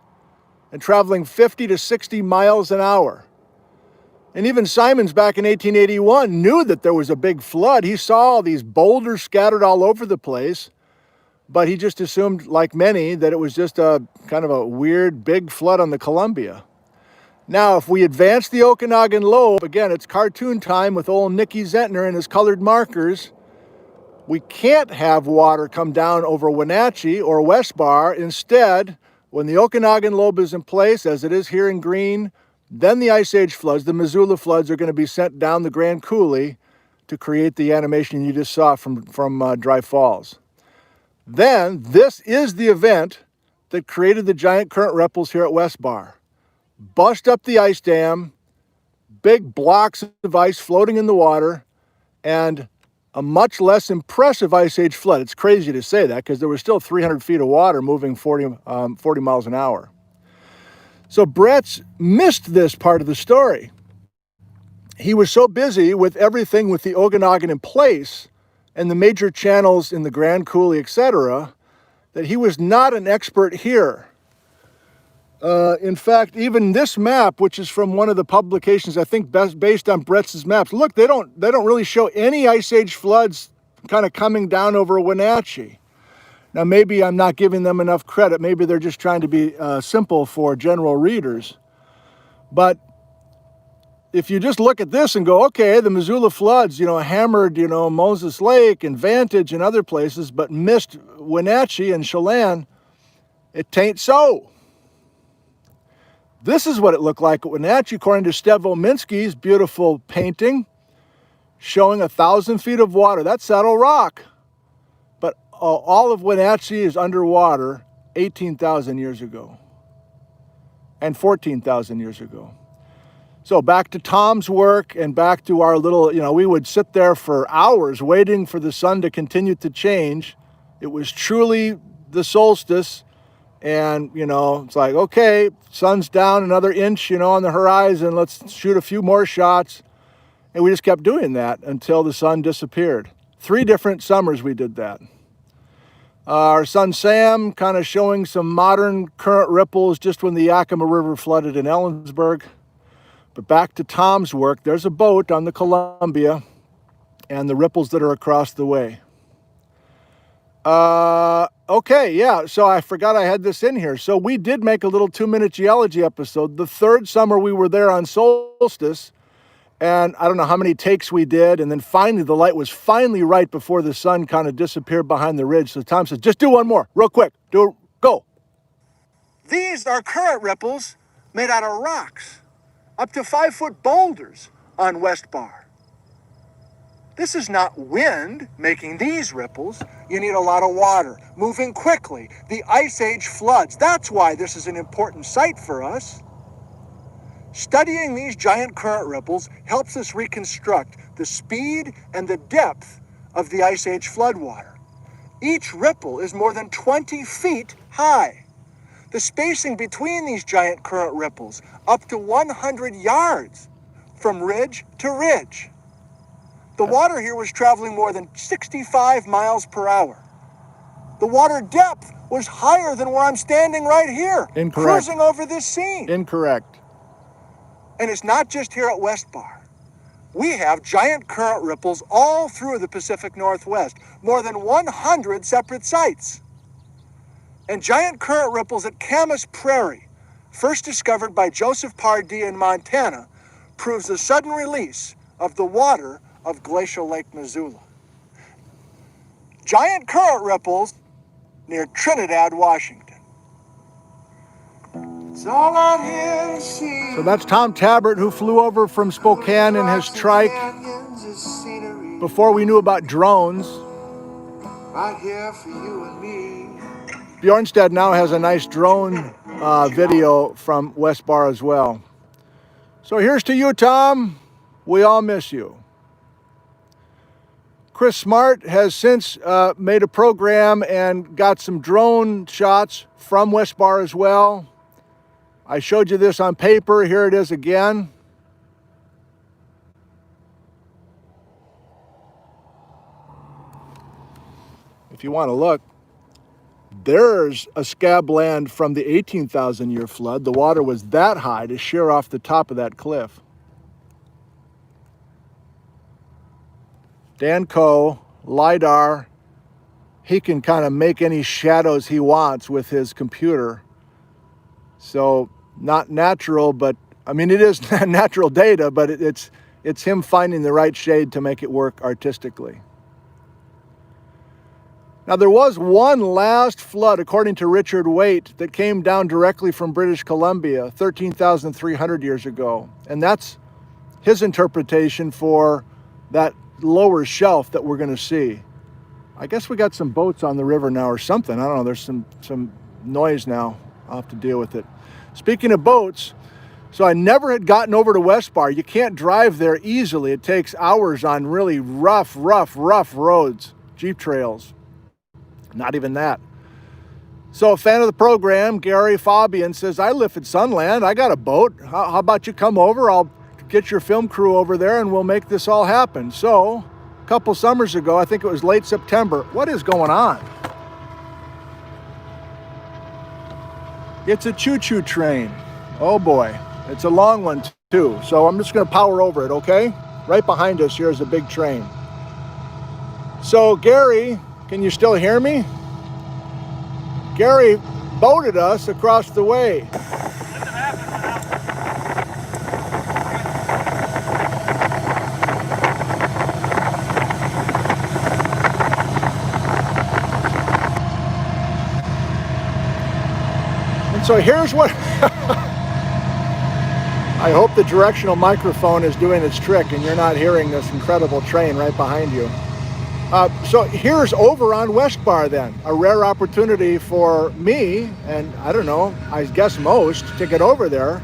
and traveling 50 to 60 miles an hour. And even Simons back in 1881 knew that there was a big flood. He saw all these boulders scattered all over the place, but he just assumed, like many, that it was just a kind of a weird big flood on the Columbia. Now, if we advance the Okanagan lobe, again, it's cartoon time with old Nicky Zentner and his colored markers. We can't have water come down over Wenatchee or West Bar. Instead, when the Okanagan lobe is in place, as it is here in green, then the ice age floods, the Missoula floods, are going to be sent down the Grand Coulee to create the animation you just saw from Dry Falls. Then, this is the event that created the giant current ripples here at West Bar. Bust up the ice dam, big blocks of ice floating in the water, and a much less impressive ice age flood. It's crazy to say that because there was still 300 feet of water moving 40 miles an hour. So Bretz missed this part of the story. He was so busy with everything with the Okanagan in place and the major channels in the Grand Coulee, etc., that he was not an expert here. In fact, even this map, which is from one of the publications, I think based on Bretz's maps, look, they don't really show any Ice Age floods kind of coming down over Wenatchee. Now, maybe I'm not giving them enough credit. Maybe they're just trying to be simple for general readers. But if you just look at this and go, okay, the Missoula Floods, hammered, Moses Lake and Vantage and other places, but missed Wenatchee and Chelan, it tain't so. This is what it looked like at Wenatchee, according to Stevo Minsky's beautiful painting, showing 1,000 feet of water. That's Saddle Rock. But all of Wenatchee is underwater 18,000 years ago and 14,000 years ago. So back to Tom's work and back to our little, we would sit there for hours waiting for the sun to continue to change. It was truly the solstice. And, it's like, okay, sun's down another inch, on the horizon. Let's shoot a few more shots. And we just kept doing that until the sun disappeared. 3 different summers we did that. Our son Sam kind of showing some modern current ripples just when the Yakima River flooded in Ellensburg. But back to Tom's work, there's a boat on the Columbia and the ripples that are across the way. Okay, yeah, so I forgot I had this in here. So we did make a little 2-minute geology episode. The 3rd summer we were there on solstice, and I don't know how many takes we did, and then finally the light was finally right before the sun kind of disappeared behind the ridge. So Tom said, just do one more, real quick, go. These are current ripples made out of rocks, up to 5-foot boulders on West Bar. This is not wind making these ripples. You need a lot of water, moving quickly. The Ice Age floods. That's why this is an important site for us. Studying these giant current ripples helps us reconstruct the speed and the depth of the Ice Age floodwater. Each ripple is more than 20 feet high. The spacing between these giant current ripples, up to 100 yards from ridge to ridge. The water here was traveling more than 65 miles per hour. The water depth was higher than where I'm standing right here. Incorrect. Cruising over this scene. Incorrect. And it's not just here at West Bar. We have giant current ripples all through the Pacific Northwest, more than 100 separate sites. And giant current ripples at Camas Prairie, first discovered by Joseph Pardee in Montana, proves the sudden release of the water of glacial Lake Missoula. Giant current ripples near Trinidad, Washington. It's all out here to see. So that's Tom Tabbert, who flew over from Spokane in his trike before we knew about drones. Right here for you and me. Bjornstad now has a nice drone video from West Bar as well. So here's to you, Tom. We all miss you. Chris Smart has since made a program and got some drone shots from West Bar as well. I showed you this on paper. Here it is again. If you want to look, there's a scab land from the 18,000 year flood. The water was that high to shear off the top of that cliff. Dan Coe, LiDAR, he can kind of make any shadows he wants with his computer. So not natural, but I mean, it is natural data, but it's him finding the right shade to make it work artistically. Now, there was one last flood, according to Richard Waite, that came down directly from British Columbia 13,300 years ago. And that's his interpretation for that lower shelf that we're going to see. I guess we got some boats on the river now or something. I don't know. There's some noise now. I'll have to deal with it. Speaking of boats, so I never had gotten over to West Bar. You can't drive there easily. It takes hours on really rough roads, Jeep trails. Not even that. So a fan of the program, Gary Fabian, says, I live at Sunland. I got a boat. How about you come over? I'll get your film crew over there and we'll make this all happen. So a couple summers ago, I think it was late September. What is going on? It's a choo-choo train. Oh boy, it's a long one too. So I'm just gonna power over it, okay? Right behind us here is a big train. So Gary, can you still hear me? Gary boated us across the way. And so here's what, I hope the directional microphone is doing its trick and you're not hearing this incredible train right behind you. So here's over on West Bar then, a rare opportunity for me, and I don't know, I guess most, to get over there.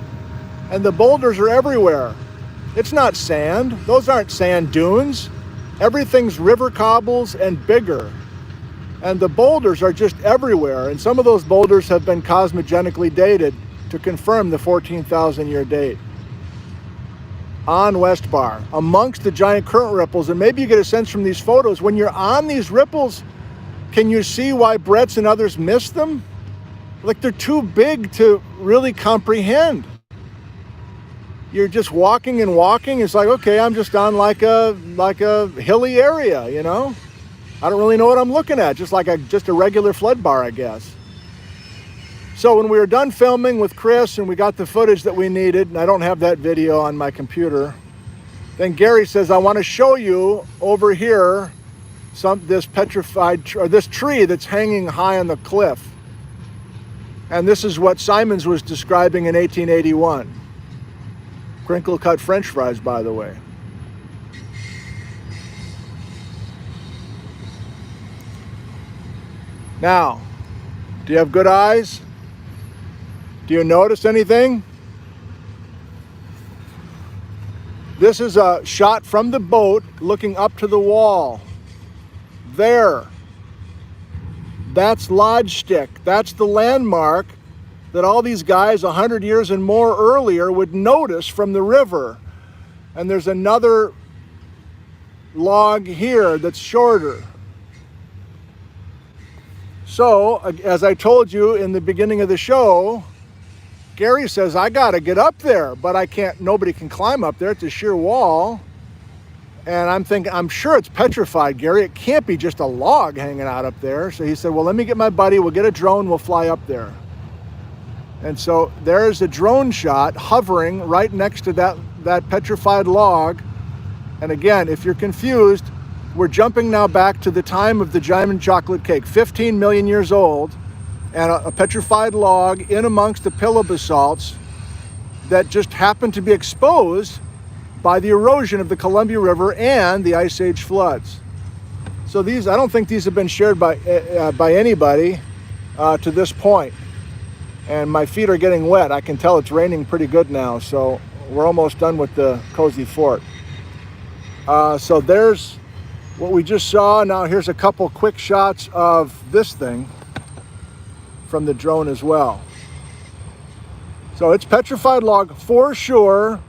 And the boulders are everywhere. It's not sand, those aren't sand dunes. Everything's river cobbles and bigger. And the boulders are just everywhere. And some of those boulders have been cosmogenically dated to confirm the 14,000 year date. On West Bar, amongst the giant current ripples, and maybe you get a sense from these photos, when you're on these ripples, can you see why Bretz and others miss them? Like they're too big to really comprehend. You're just walking and walking, it's like, okay, I'm just on like a hilly area, you know? I don't really know what I'm looking at, just a regular flood bar, I guess. So when we were done filming with Chris and we got the footage that we needed, and I don't have that video on my computer, then Gary says, I want to show you over here this tree that's hanging high on the cliff. And this is what Simons was describing in 1881. Crinkle cut French fries, by the way. Now, do you have good eyes? Do you notice anything? This is a shot from the boat looking up to the wall. There. That's Lodge Stick. That's the landmark that all these guys 100 years and more earlier would notice from the river. And there's another log here that's shorter. So, as I told you in the beginning of the show, Gary says, I gotta get up there, but I can't, nobody can climb up there, it's a sheer wall. And I'm thinking, I'm sure it's petrified, Gary, it can't be just a log hanging out up there. So he said, well, let me get my buddy, we'll get a drone, we'll fly up there. And so there's a drone shot hovering right next to that petrified log. And again, if you're confused, we're jumping now back to the time of the diamond chocolate cake, 15 million years old. And a petrified log in amongst the pillow basalts that just happened to be exposed by the erosion of the Columbia River and the Ice Age floods. So these, I don't think these have been shared by anybody to this point. And my feet are getting wet. I can tell it's raining pretty good now, so we're almost done with the cozy fort. So there's what we just saw. Now here's a couple quick shots of this thing from the drone as well. So it's petrified log for sure,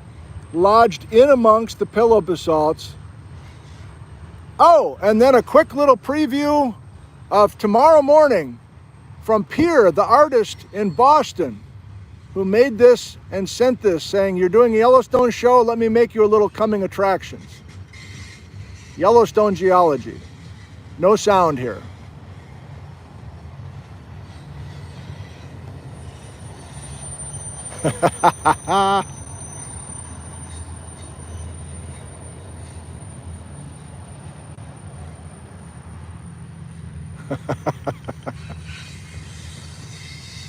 lodged in amongst the pillow basalts. Oh, and then a quick little preview of tomorrow morning from Pierre, the artist in Boston, who made this and sent this saying, you're doing a Yellowstone show, let me make you a little coming attractions. Yellowstone geology. No sound here.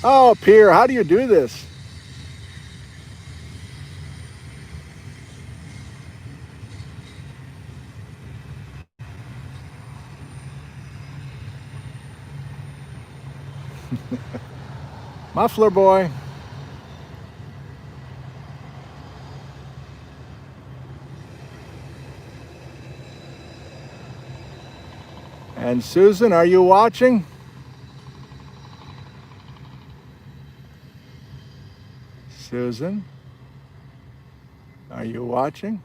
Oh, Pierre, how do you do this? Muffler boy. And Susan, are you watching? Susan, are you watching?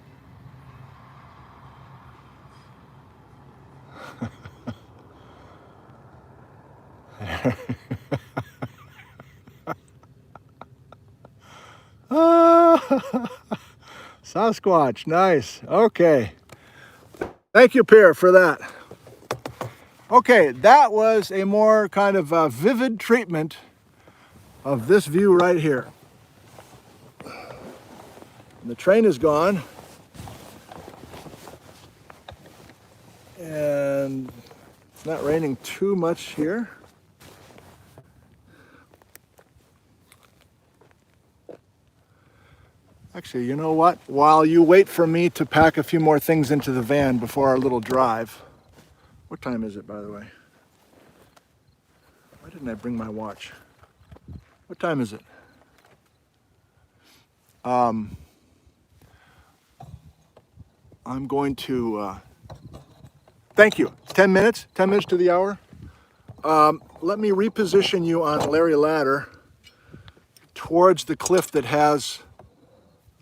Ah, Sasquatch, nice. Okay. Thank you, Pierre, for that. Okay, that was a more kind of vivid treatment of this view right here. And the train is gone. And it's not raining too much here. Actually, you know what? While you wait for me to pack a few more things into the van before our little drive. What time is it, by the way? Why didn't I bring my watch? What time is it? I'm going to, thank you. 10 minutes? 10 minutes to the hour? Let me reposition you on Larry Ladder towards the cliff that has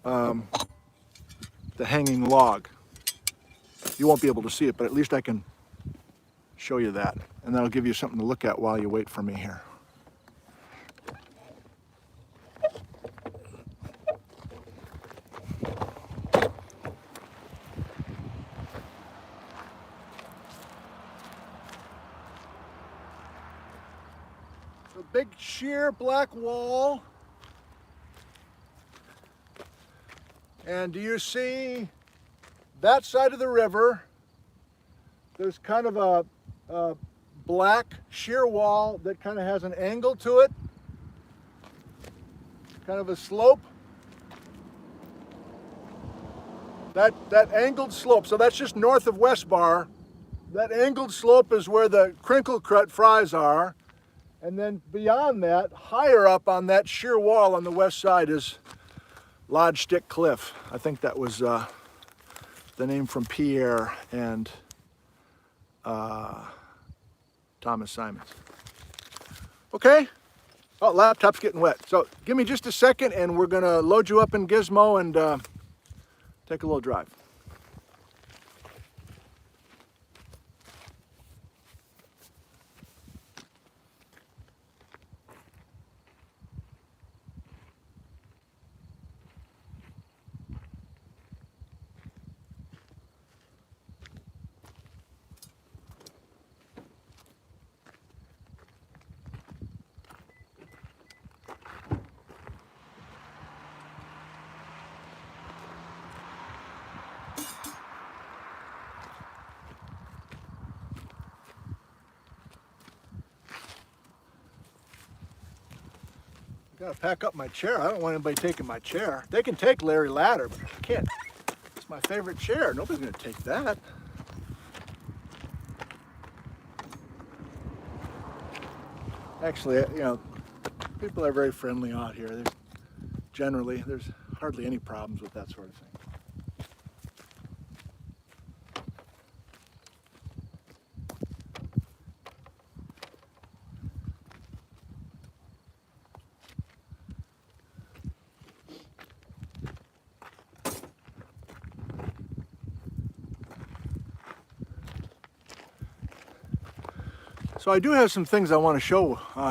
the hanging log. You won't be able to see it, but at least I can show you that. And that'll give you something to look at while you wait for me here. A big sheer black wall. And do you see that side of the river? There's kind of a black sheer wall that kind of has an angle to it, kind of a slope. That angled slope, so that's just north of West Bar. That angled slope is where the crinkle cut fries are. And then beyond that, higher up on that sheer wall on the west side is Lodge Stick Cliff. I think that was the name from Pierre and Thomas Simons. Okay. Oh, laptop's getting wet. So give me just a second and we're gonna load you up in Gizmo and take a little drive. Gotta pack up my chair. I don't want anybody taking my chair. They can take Larry Ladder, but I can't. It's my favorite chair. Nobody's gonna take that. Actually, you know, people are very friendly out here. There's hardly any problems with that sort of thing. So I do have some things I want to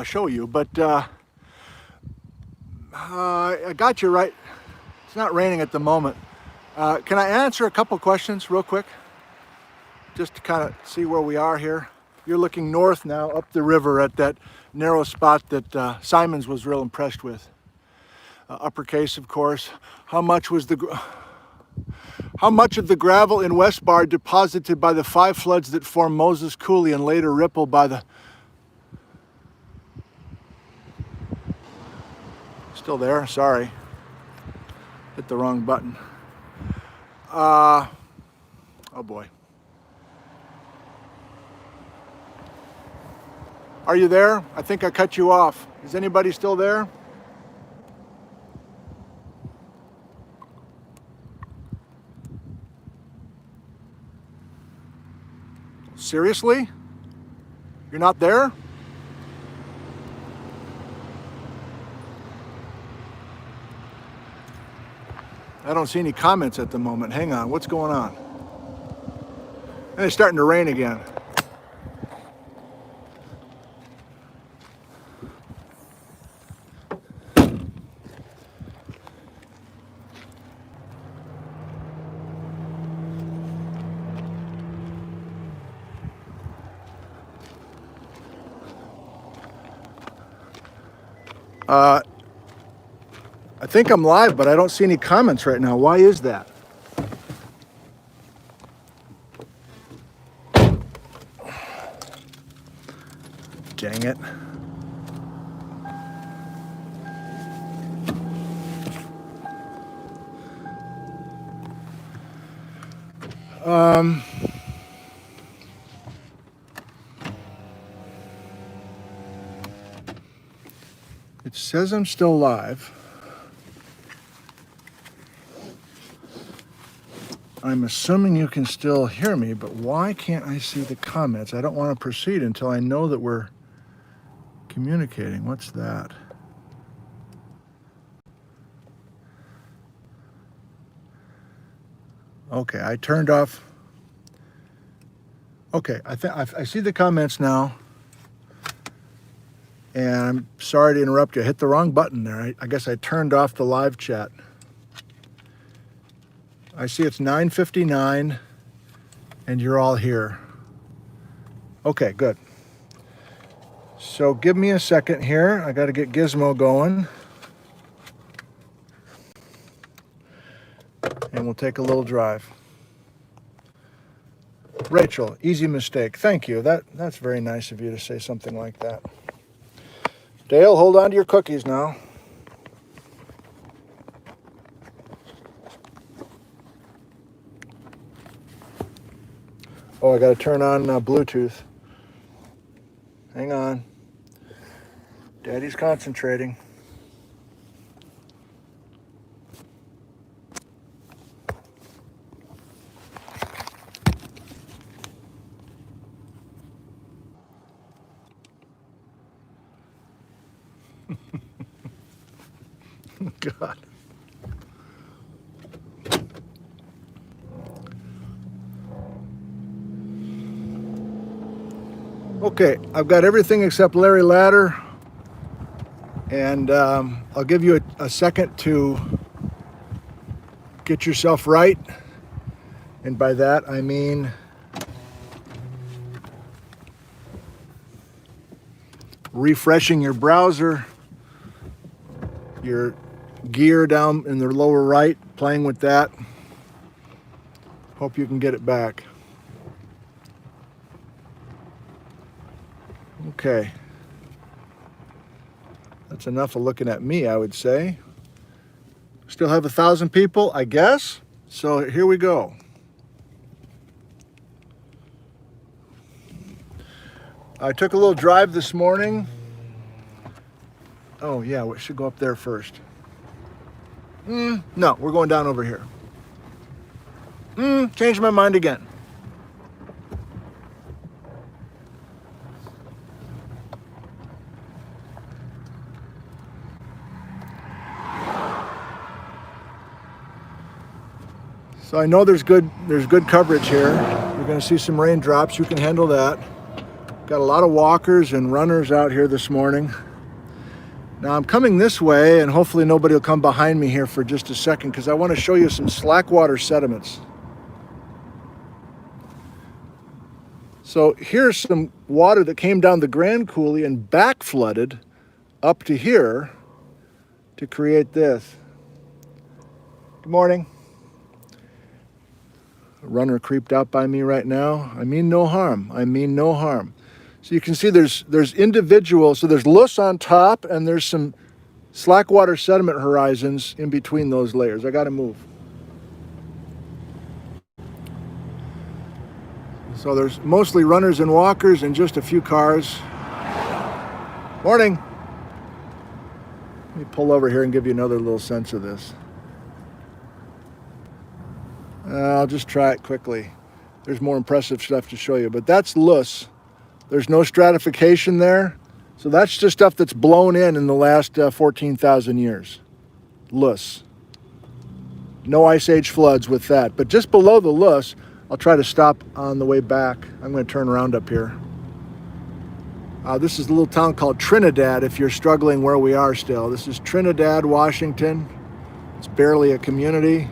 show you, but I got you right. It's not raining at the moment. Can I answer a couple questions real quick? Just to kind of see where we are here. You're looking north now up the river at that narrow spot that Simons was real impressed with. Uppercase, of course. How much of the gravel in West Bar deposited by the 5 floods that formed Moses Coulee and later rippled by the... Still there? Sorry. Hit the wrong button. Oh boy. Are you there? I think I cut you off. Is anybody still there? Seriously? You're not there? I don't see any comments at the moment. Hang on, what's going on? And it's starting to rain again. I think I'm live, but I don't see any comments right now. Why is that? Dang it. It says I'm still live. I'm assuming you can still hear me, but why can't I see the comments? I don't want to proceed until I know that we're communicating. What's that? Okay, I turned off. Okay, I see the comments now. And I'm sorry to interrupt you. I hit the wrong button there. I guess I turned off the live chat. I see it's 9:59 and you're all here. Okay, good. So give me a second here. I got to get Gizmo going. And we'll take a little drive. Rachel, easy mistake. Thank you. That's very nice of you to say something like that. Dale, hold on to your cookies now. Oh, I got to turn on Bluetooth. Hang on. Daddy's concentrating. God. Okay, I've got everything except Larry Ladder, and I'll give you a second to get yourself right, and by that I mean refreshing your browser, your gear down in the lower right, playing with that. Hope you can get it back. Okay. That's enough of looking at me, I would say. Still have 1,000 people, I guess. So here we go. I took a little drive this morning. Oh yeah, we should go up there first. No, we're going down over here. Changed my mind again. So I know there's good coverage here. You're going to see some raindrops. You can handle that. Got a lot of walkers and runners out here this morning. Now I'm coming this way, and hopefully nobody will come behind me here for just a second, because I want to show you some slackwater sediments. So here's some water that came down the Grand Coulee and back flooded up to here to create this. Good morning. A runner creeped out by me right now. I mean no harm. I mean no harm. So you can see there's individual, so there's loess on top and there's some slackwater sediment horizons in between those layers. I got to move. So there's mostly runners and walkers and just a few cars. Morning. Let me pull over here and give you another little sense of this. I'll just try it quickly. There's more impressive stuff to show you, but that's loess. There's no stratification there. So that's just stuff that's blown in the last 14,000 years. Loess. No ice age floods with that. But just below the loess, I'll try to stop on the way back. I'm going to turn around up here. This is a little town called Trinidad, if you're struggling where we are still. This is Trinidad, Washington. It's barely a community.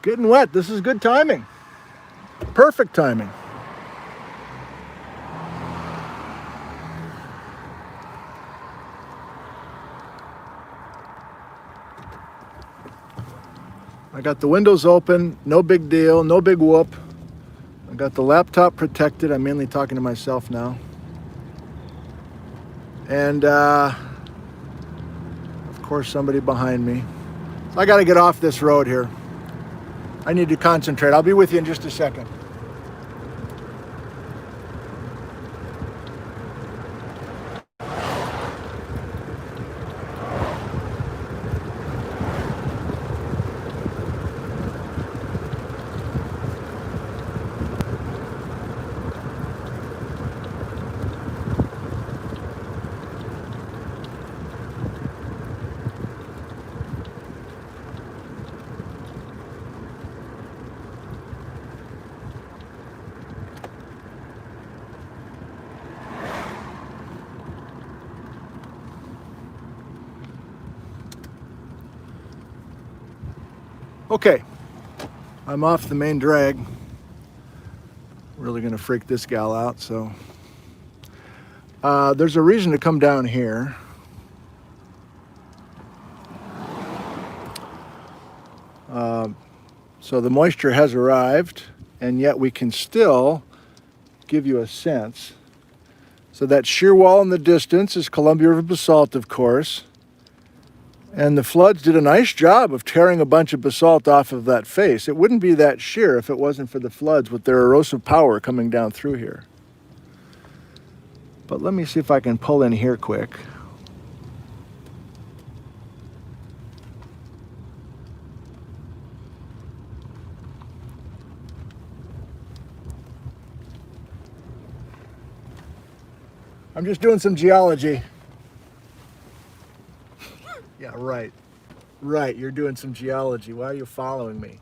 getting wet. This is good timing. Perfect timing. I got the windows open, no big deal, no big whoop. I got the laptop protected. I'm mainly talking to myself now. And of course somebody behind me. So I got to get off this road here. I need to concentrate. I'll be with you in just a second. Okay, I'm off the main drag. Really gonna freak this gal out, so. There's a reason to come down here. So the moisture has arrived, and yet we can still give you a sense. So that shear wall in the distance is Columbia River basalt, of course. And the floods did a nice job of tearing a bunch of basalt off of that face. It wouldn't be that sheer if it wasn't for the floods with their erosive power coming down through here. But let me see if I can pull in here quick. I'm just doing some geology. Yeah, right. Right, you're doing some geology. Why are you following me?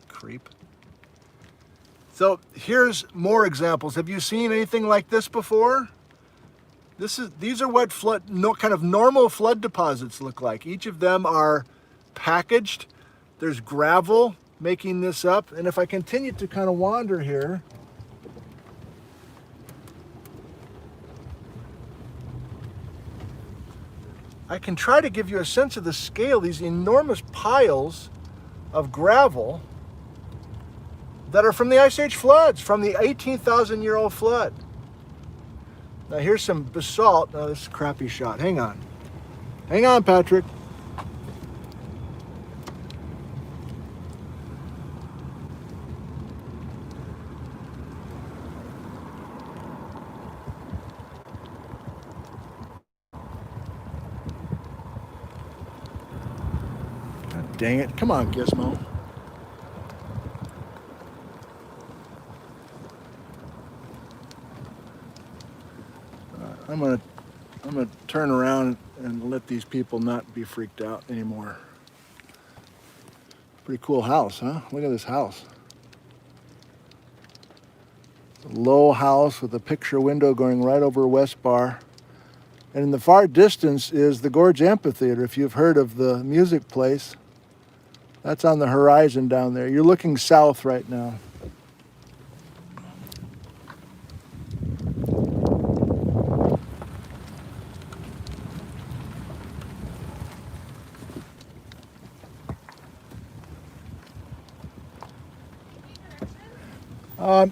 Creep. So here's more examples. Have you seen anything like this before? These are what kind of normal flood deposits look like. Each of them are packaged. There's gravel making this up. And if I continue to kind of wander here, I can try to give you a sense of the scale, these enormous piles of gravel that are from the Ice Age floods, from the 18,000-year-old flood. Now here's some basalt. Oh, this is a crappy shot. Hang on. Hang on, Patrick. God dang it. Come on, Gizmo. I'm gonna turn around and let these people not be freaked out anymore. Pretty cool house, huh? Look at this house. It's a low house with a picture window going right over West Bar. And in the far distance is the Gorge Amphitheater. If you've heard of the music place, that's on the horizon down there. You're looking south right now.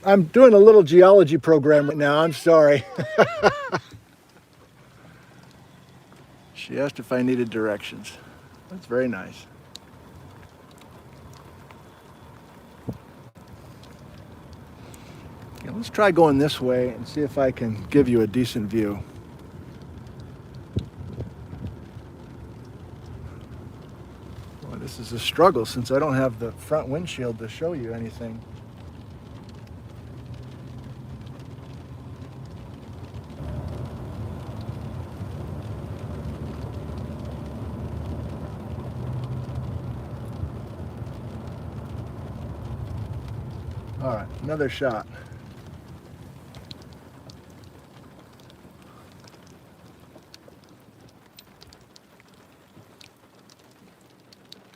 I'm doing a little geology program right now. I'm sorry. She asked if I needed directions. That's very nice. Yeah, let's try going this way and see if I can give you a decent view. Boy, this is a struggle since I don't have the front windshield to show you anything. All right, another shot.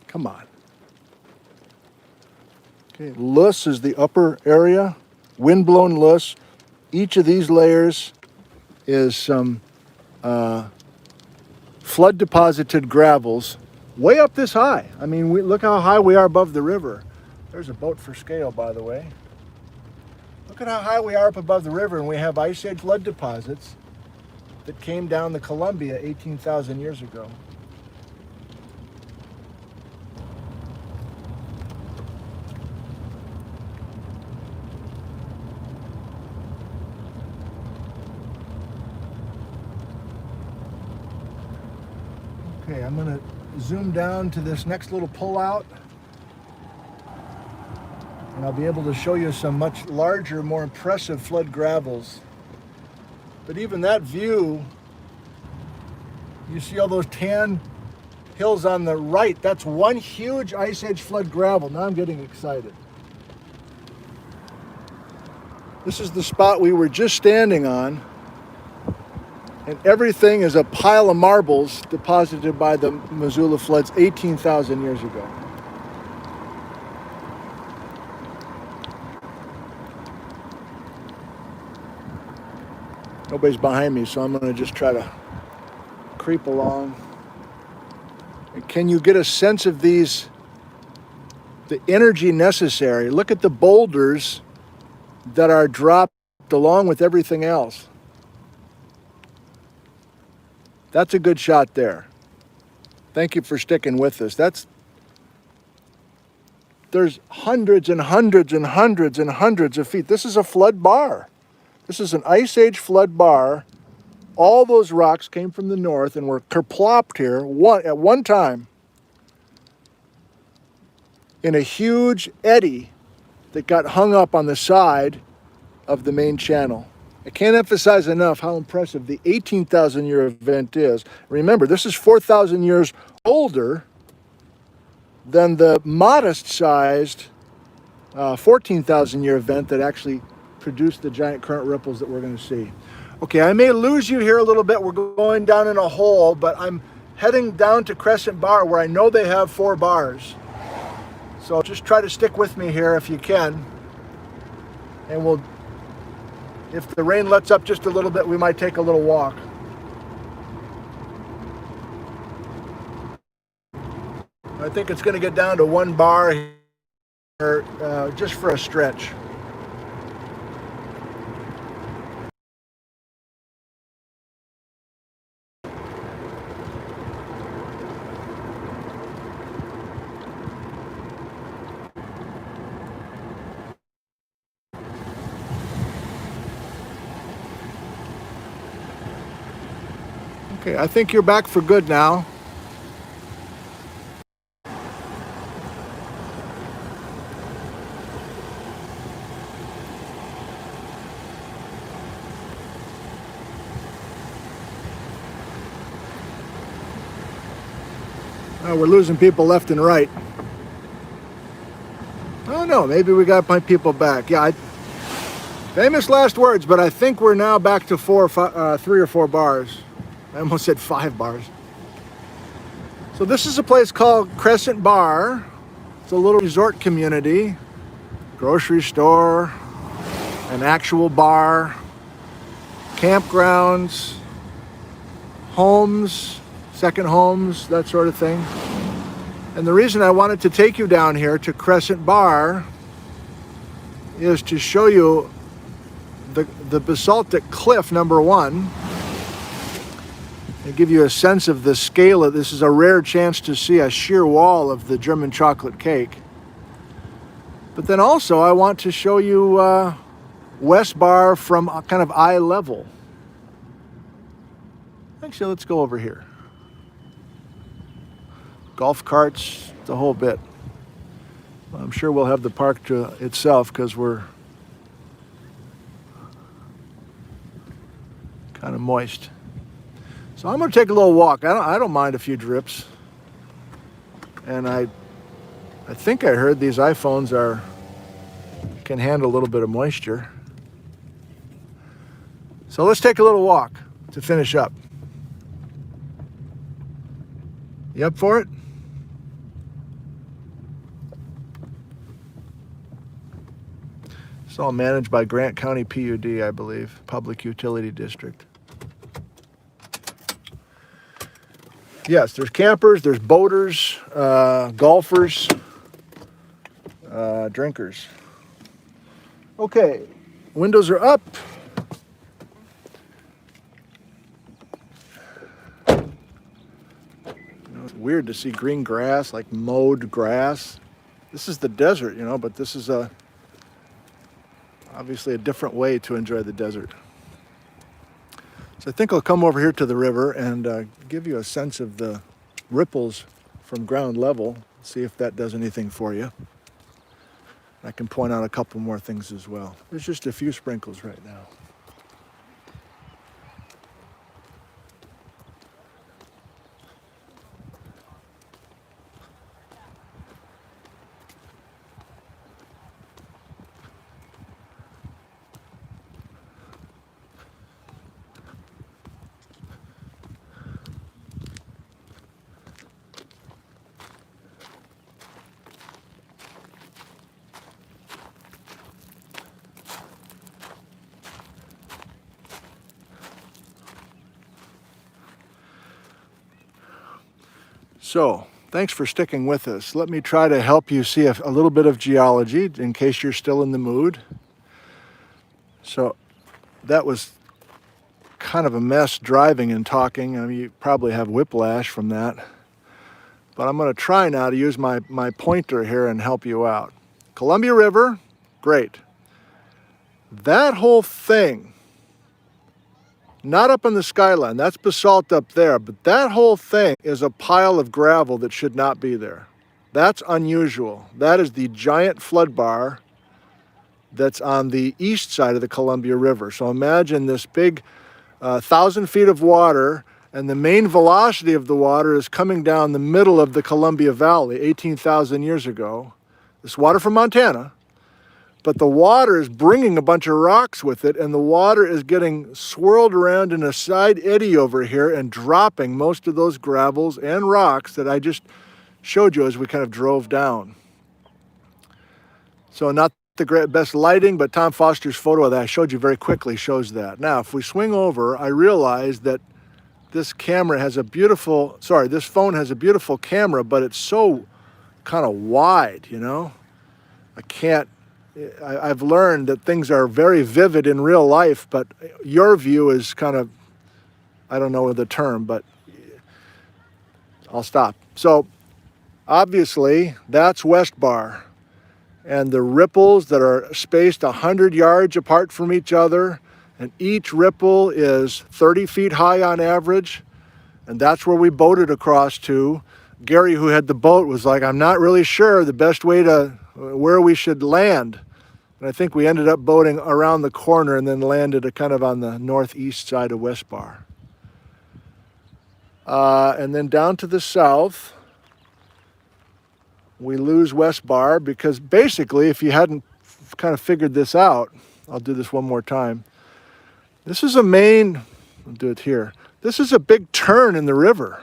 Come on. Okay, loess is the upper area, wind-blown loess. Each of these layers is some flood-deposited gravels way up this high. I mean, look how high we are above the river. There's a boat for scale, by the way. Look at how high we are up above the river, and we have Ice Age flood deposits that came down the Columbia 18,000 years ago. Okay, I'm going to zoom down to this next little pullout, and I'll be able to show you some much larger, more impressive flood gravels. But even that view, you see all those tan hills on the right, that's one huge Ice Age flood gravel. Now I'm getting excited. This is the spot we were just standing on, and everything is a pile of marbles deposited by the Missoula Floods 18,000 years ago. Nobody's behind me, so I'm going to just try to creep along. And can you get a sense of the energy necessary? Look at the boulders that are dropped along with everything else. That's a good shot there. Thank you for sticking with us. There's hundreds and hundreds and hundreds and hundreds of feet. This is a flood bar. This is an Ice Age flood bar. All those rocks came from the north and were kerplopped here at one time in a huge eddy that got hung up on the side of the main channel. I can't emphasize enough how impressive the 18,000 year event is. Remember, this is 4,000 years older than the modest sized 14,000 year event that actually produced the giant current ripples that we're going to see. Okay, I may lose you here a little bit. We're going down in a hole, but I'm heading down to Crescent Bar where I know they have 4 bars. So just try to stick with me here if you can. And if the rain lets up just a little bit, we might take a little walk. I think it's going to get down to 1 bar here, just for a stretch. Okay, I think you're back for good now. We're losing people left and right. Oh no, maybe we got my people back. Yeah, famous last words, but I think we're now back to 3 or 4 bars. I almost said 5 bars. So this is a place called Crescent Bar. It's a little resort community, grocery store, an actual bar, campgrounds, homes, second homes, that sort of thing. And the reason I wanted to take you down here to Crescent Bar is to show you the basaltic cliff, number 1, and give you a sense of the scale of this. Is a rare chance to see a sheer wall of the German chocolate cake. But then also I want to show you West Bar from kind of eye level. Actually, let's go over here. Golf carts, the whole bit. I'm sure we'll have the park to itself because we're kind of moist. So I'm going to take a little walk. I don't mind a few drips. And I think I heard these iPhones can handle a little bit of moisture. So let's take a little walk to finish up. You up for it? It's all managed by Grant County PUD, I believe, Public Utility District. Yes, there's campers, there's boaters, golfers, drinkers. Okay, windows are up. It's weird to see green grass, like mowed grass. This is the desert, but this is obviously a different way to enjoy the desert. So I think I'll come over here to the river and give you a sense of the ripples from ground level, see if that does anything for you. I can point out a couple more things as well. There's just a few sprinkles right now. So, thanks for sticking with us. Let me try to help you see a little bit of geology in case you're still in the mood. So, that was kind of a mess driving and talking. I mean, you probably have whiplash from that. But I'm going to try now to use my pointer here and help you out. Columbia River, great. That whole thing, not up on the skyline, that's basalt up there, but that whole thing is a pile of gravel that should not be there. That's unusual. That is the giant flood bar that's on the east side of the Columbia River. So imagine this big 1,000 feet of water, and the main velocity of the water is coming down the middle of the Columbia Valley 18,000 years ago. This water from Montana. But the water is bringing a bunch of rocks with it, and the water is getting swirled around in a side eddy over here and dropping most of those gravels and rocks that I just showed you as we kind of drove down. So not the best lighting, but Tom Foster's photo that I showed you very quickly shows that. Now, if we swing over, I realize that this phone has a beautiful camera, but it's so kind of wide, I've learned that things are very vivid in real life, but your view is kind of, I don't know the term, but I'll stop. So obviously that's West Bar, and the ripples that are spaced 100 yards apart from each other, and each ripple is 30 feet high on average, and that's where we boated across to. Gary, who had the boat, was like, I'm not really sure the best way where we should land. And I think we ended up boating around the corner and then landed kind of on the northeast side of West Bar. And then down to the south, we lose West Bar because basically, if you hadn't kind of figured this out, I'll do this one more time. This is I'll do it here. This is a big turn in the river,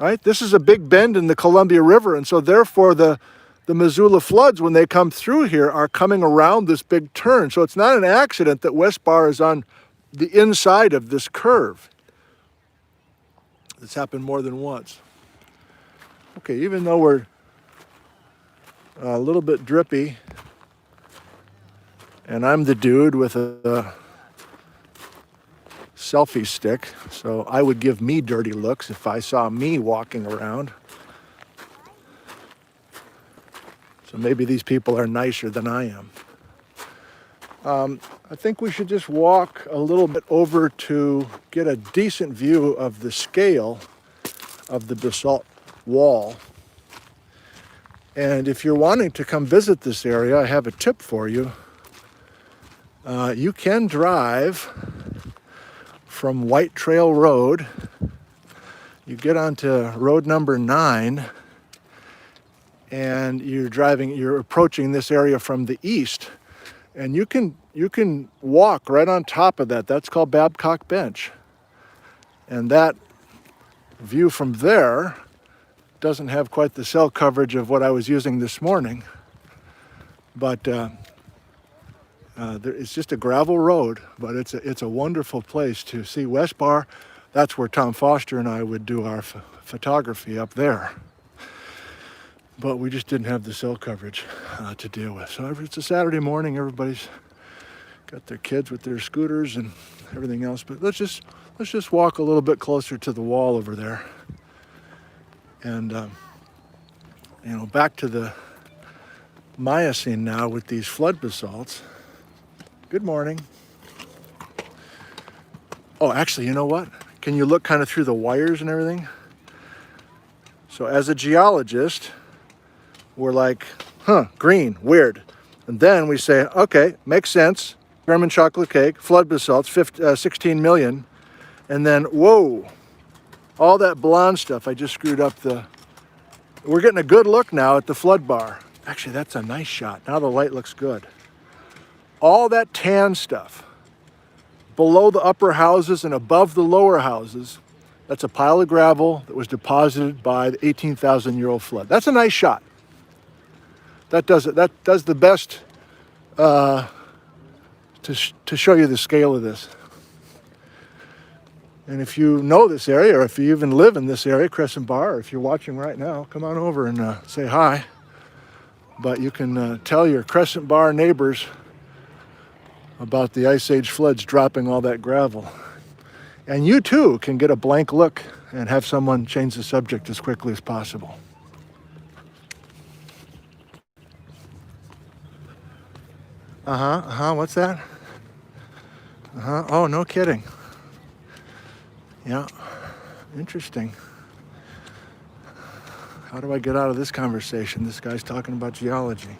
right? This is a big bend in the Columbia River, and so therefore the Missoula Floods, when they come through here, are coming around this big turn. So it's not an accident that West Bar is on the inside of this curve. It's happened more than once. Okay, even though we're a little bit drippy, and I'm the dude with a selfie stick, so I would give me dirty looks if I saw me walking around. So maybe these people are nicer than I am. I think we should just walk a little bit over to get a decent view of the scale of the basalt wall. And if you're wanting to come visit this area, I have a tip for you. You can drive from White Trail Road. You get onto road number 9, and you're approaching this area from the east, and you can walk right on top of that. That's called Babcock Bench, and that view from there doesn't have quite the cell coverage of what I was using this morning, but It's just a gravel road, but it's a wonderful place to see. West Bar, that's where Tom Foster and I would do our photography up there. But we just didn't have the cell coverage to deal with. So it's a Saturday morning, everybody's got their kids with their scooters and everything else. But let's just walk a little bit closer to the wall over there. And, back to the Miocene now with these flood basalts. Good morning. Oh, actually, you know what? Can you look kind of through the wires and everything? So as a geologist, we're like, green, weird. And then we say, okay, makes sense. German chocolate cake, flood basalts, 16 million. And then, whoa, all that blonde stuff, I just screwed up we're getting a good look now at the flood bar. Actually, that's a nice shot. Now the light looks good. All that tan stuff below the upper houses and above the lower houses, that's a pile of gravel that was deposited by the 18,000-year-old flood. That's a nice shot. That does it. That does the best to show you the scale of this. And if you know this area, or if you even live in this area, Crescent Bar, or if you're watching right now, come on over and say hi. But you can tell your Crescent Bar neighbors about the Ice Age floods dropping all that gravel. And you too can get a blank look and have someone change the subject as quickly as possible. What's that? Oh, no kidding. Yeah, interesting. How do I get out of this conversation? This guy's talking about geology.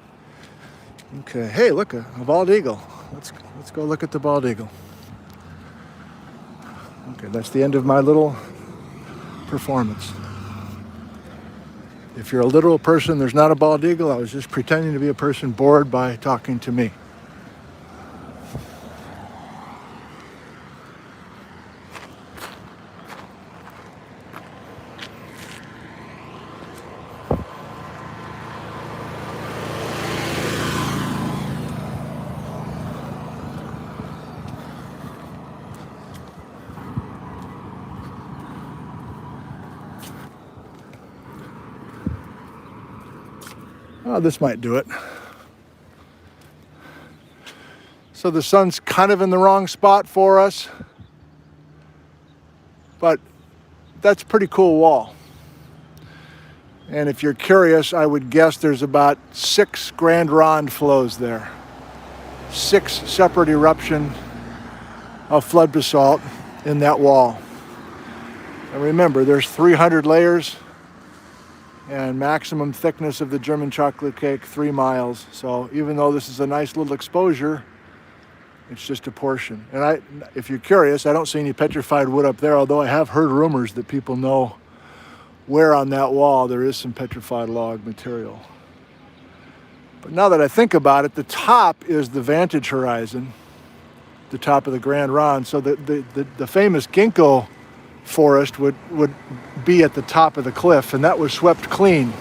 Okay, hey, look, a bald eagle. Let's go look at the bald eagle. Okay, that's the end of my little performance. If you're a literal person, there's not a bald eagle. I was just pretending to be a person bored by talking to me. Oh, this might do it. So the sun's kind of in the wrong spot for us, but that's a pretty cool wall. And if you're curious, I would guess there's about 6 Grand Ronde flows there. 6 separate eruptions of flood basalt in that wall. And remember, there's 300 layers and maximum thickness of the German chocolate cake, 3 miles. So even though this is a nice little exposure, it's just a portion. And if you're curious, I don't see any petrified wood up there, although I have heard rumors that people know where on that wall there is some petrified log material. But now that I think about it, the top is the vantage horizon, the top of the Grand Ronde. So the famous ginkgo forest would be at the top of the cliff, and that was swept clean.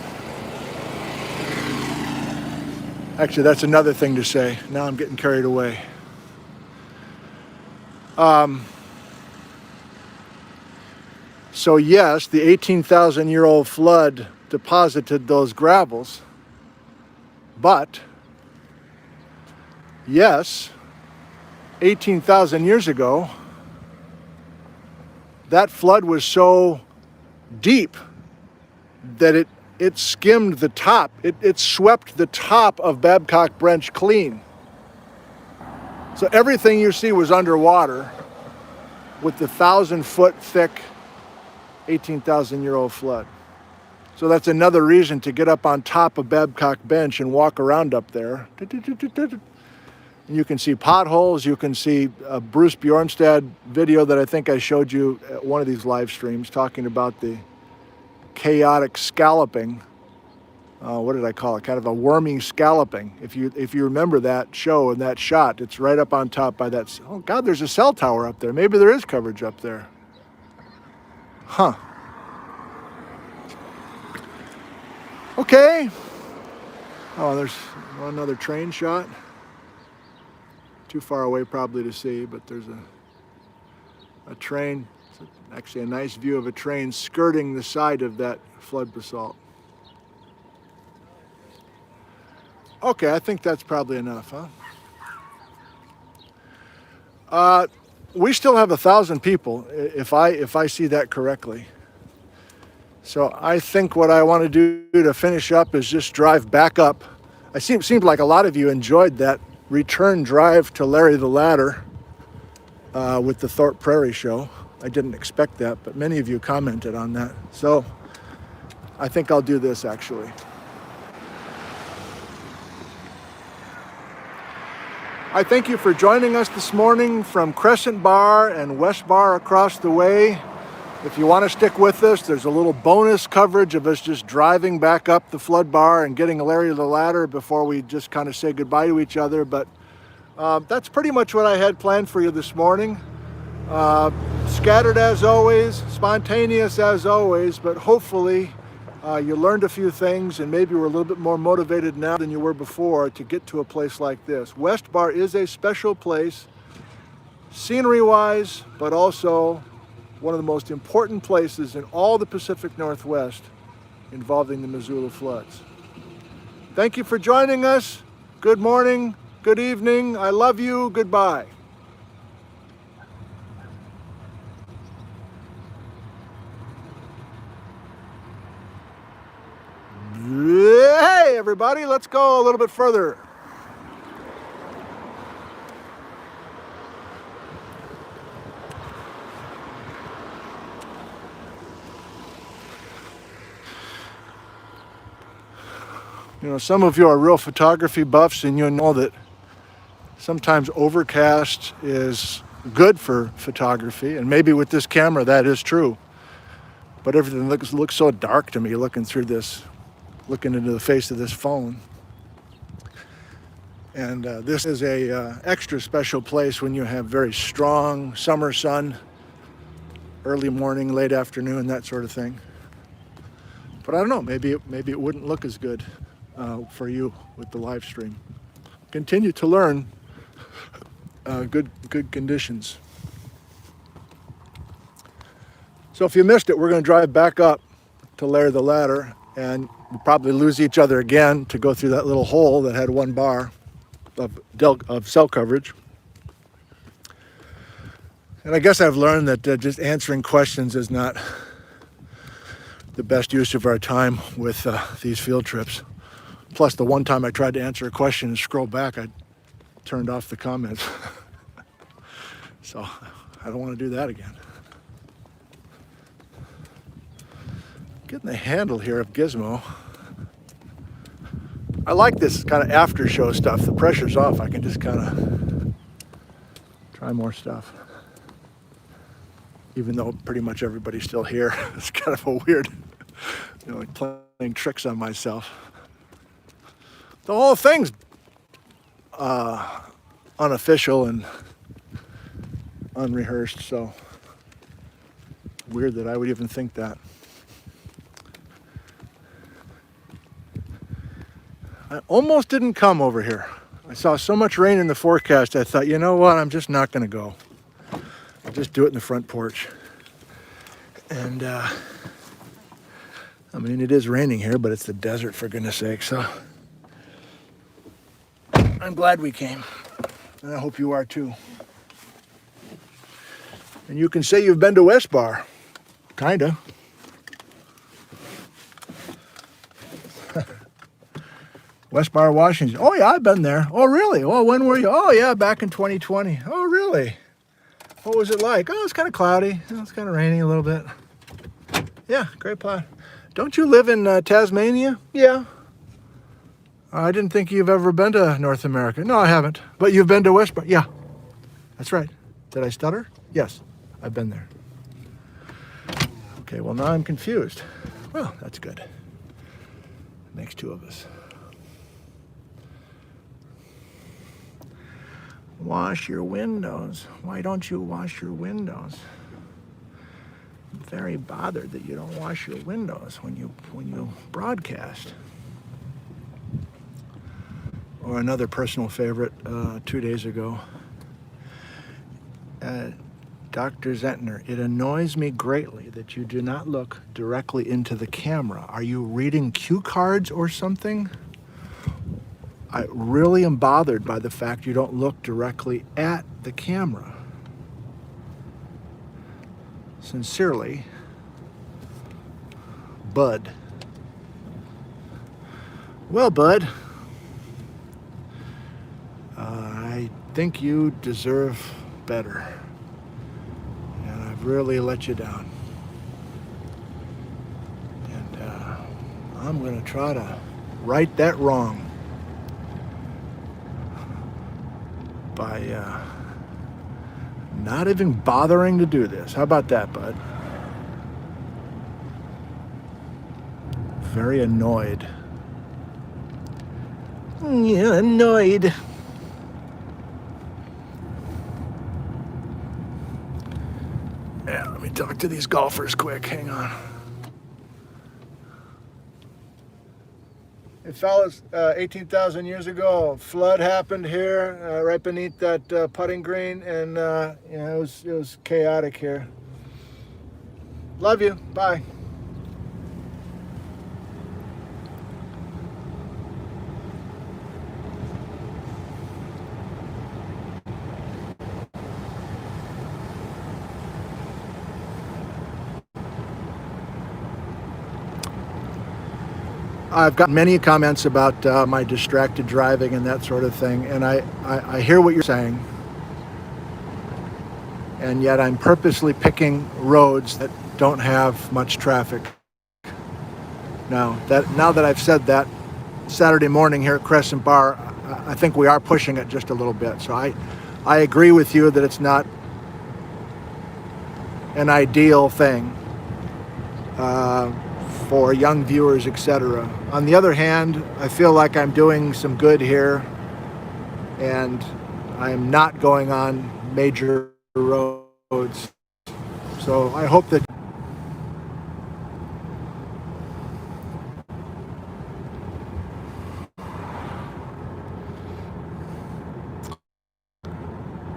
Actually, that's another thing to say. Now I'm getting carried away. So yes, the 18,000-year-old flood deposited those gravels, but yes, 18,000 years ago, that flood was so deep that it skimmed the top. It swept the top of Babcock Branch clean. So everything you see was underwater with the 1,000-foot thick 18,000-year-old flood. So that's another reason to get up on top of Babcock Bench and walk around up there. You can see potholes. You can see a Bruce Bjornstad video that I think I showed you at one of these live streams talking about the chaotic scalloping. What did I call it? Kind of a worming scalloping. If you remember that show and that shot, it's right up on top by that. Oh God, there's a cell tower up there. Maybe there is coverage up there. Huh. Okay. Oh, there's another train shot. too far away probably to see, but there's a train. It's actually a nice view of a train skirting the side of that flood basalt. Okay, I think that's probably enough, huh? We still have 1,000 people, if I see that correctly. So I think what I want to do to finish up is just drive back up. It seemed like a lot of you enjoyed that return drive to Larry the Ladder with the Thorpe Prairie Show. I didn't expect that, but many of you commented on that. So I think I'll do this actually. I thank you for joining us this morning from Crescent Bar and West Bar across the way. If you want to stick with us, there's a little bonus coverage of us just driving back up the flood bar and getting Larry the Ladder before we just kind of say goodbye to each other. But that's pretty much what I had planned for you this morning. Scattered as always, spontaneous as always, but hopefully you learned a few things and maybe were a little bit more motivated now than you were before to get to a place like this. West Bar is a special place, scenery-wise, but also one of the most important places in all the Pacific Northwest involving the Missoula Floods. Thank you for joining us. Good morning, good evening. I love you. Goodbye. Hey, everybody, let's go a little bit further. You know, some of you are real photography buffs, and you know that sometimes overcast is good for photography, and maybe with this camera that is true. But everything looks so dark to me looking into the face of this phone. And this is a extra special place when you have very strong summer sun, early morning, late afternoon, that sort of thing. But I don't know, maybe it wouldn't look as good for you with the live stream. Continue to learn good conditions. So if you missed it, we're going to drive back up to Larry the Ladder, and we'll probably lose each other again to go through that little hole that had 1 bar of cell coverage. And I guess I've learned that just answering questions is not the best use of our time with these field trips. Plus, the one time I tried to answer a question and scroll back, I turned off the comments. So I don't want to do that again. Getting the handle here of Gizmo. I like this kind of after show stuff. The pressure's off. I can just kind of try more stuff. Even though pretty much everybody's still here. It's kind of a weird, like playing tricks on myself. The whole thing's unofficial and unrehearsed, so weird that I would even think that. I almost didn't come over here. I saw so much rain in the forecast, I thought, you know what, I'm just not going to go. I'll just do it in the front porch. And, I mean, it is raining here, but it's the desert, for goodness sake, so I'm glad we came, and I hope you are too. And you can say you've been to West Bar, kinda. West Bar, Washington. Oh yeah, I've been there. Oh really? Oh, when were you? Oh yeah, back in 2020. Oh really? What was it like? Oh, it's kind of cloudy. Oh, it's kind of raining a little bit. Yeah, great plot. Don't you live in Tasmania? Yeah. I didn't think you've ever been to North America. No, I haven't. But you've been to West Bar? Yeah, that's right. Did I stutter? Yes, I've been there. Okay, well now I'm confused. Well, that's good. Makes 2 of us. Wash your windows. Why don't you wash your windows? I'm very bothered that you don't wash your windows when you broadcast. Or another personal favorite 2 days ago. Dr. Zentner, it annoys me greatly that you do not look directly into the camera. Are you reading cue cards or something? I really am bothered by the fact you don't look directly at the camera. Sincerely, Bud. Well, Bud, I think you deserve better. And I've really let you down. And I'm going to try to right that wrong by not even bothering to do this. How about that, Bud? Very annoyed. Yeah, annoyed. Yeah, let me talk to these golfers quick. Hang on. Hey, fellas, 18,000 years ago, a flood happened here right beneath that putting green, and it was chaotic here. Love you. Bye. I've gotten many comments about my distracted driving and that sort of thing, and I hear what you're saying, and yet I'm purposely picking roads that don't have much traffic. Now that I've said that, Saturday morning here at Crescent Bar, I think we are pushing it just a little bit. So I agree with you that it's not an ideal thing for young viewers, etc. On the other hand, I feel like I'm doing some good here, and I'm not going on major roads. So I hope that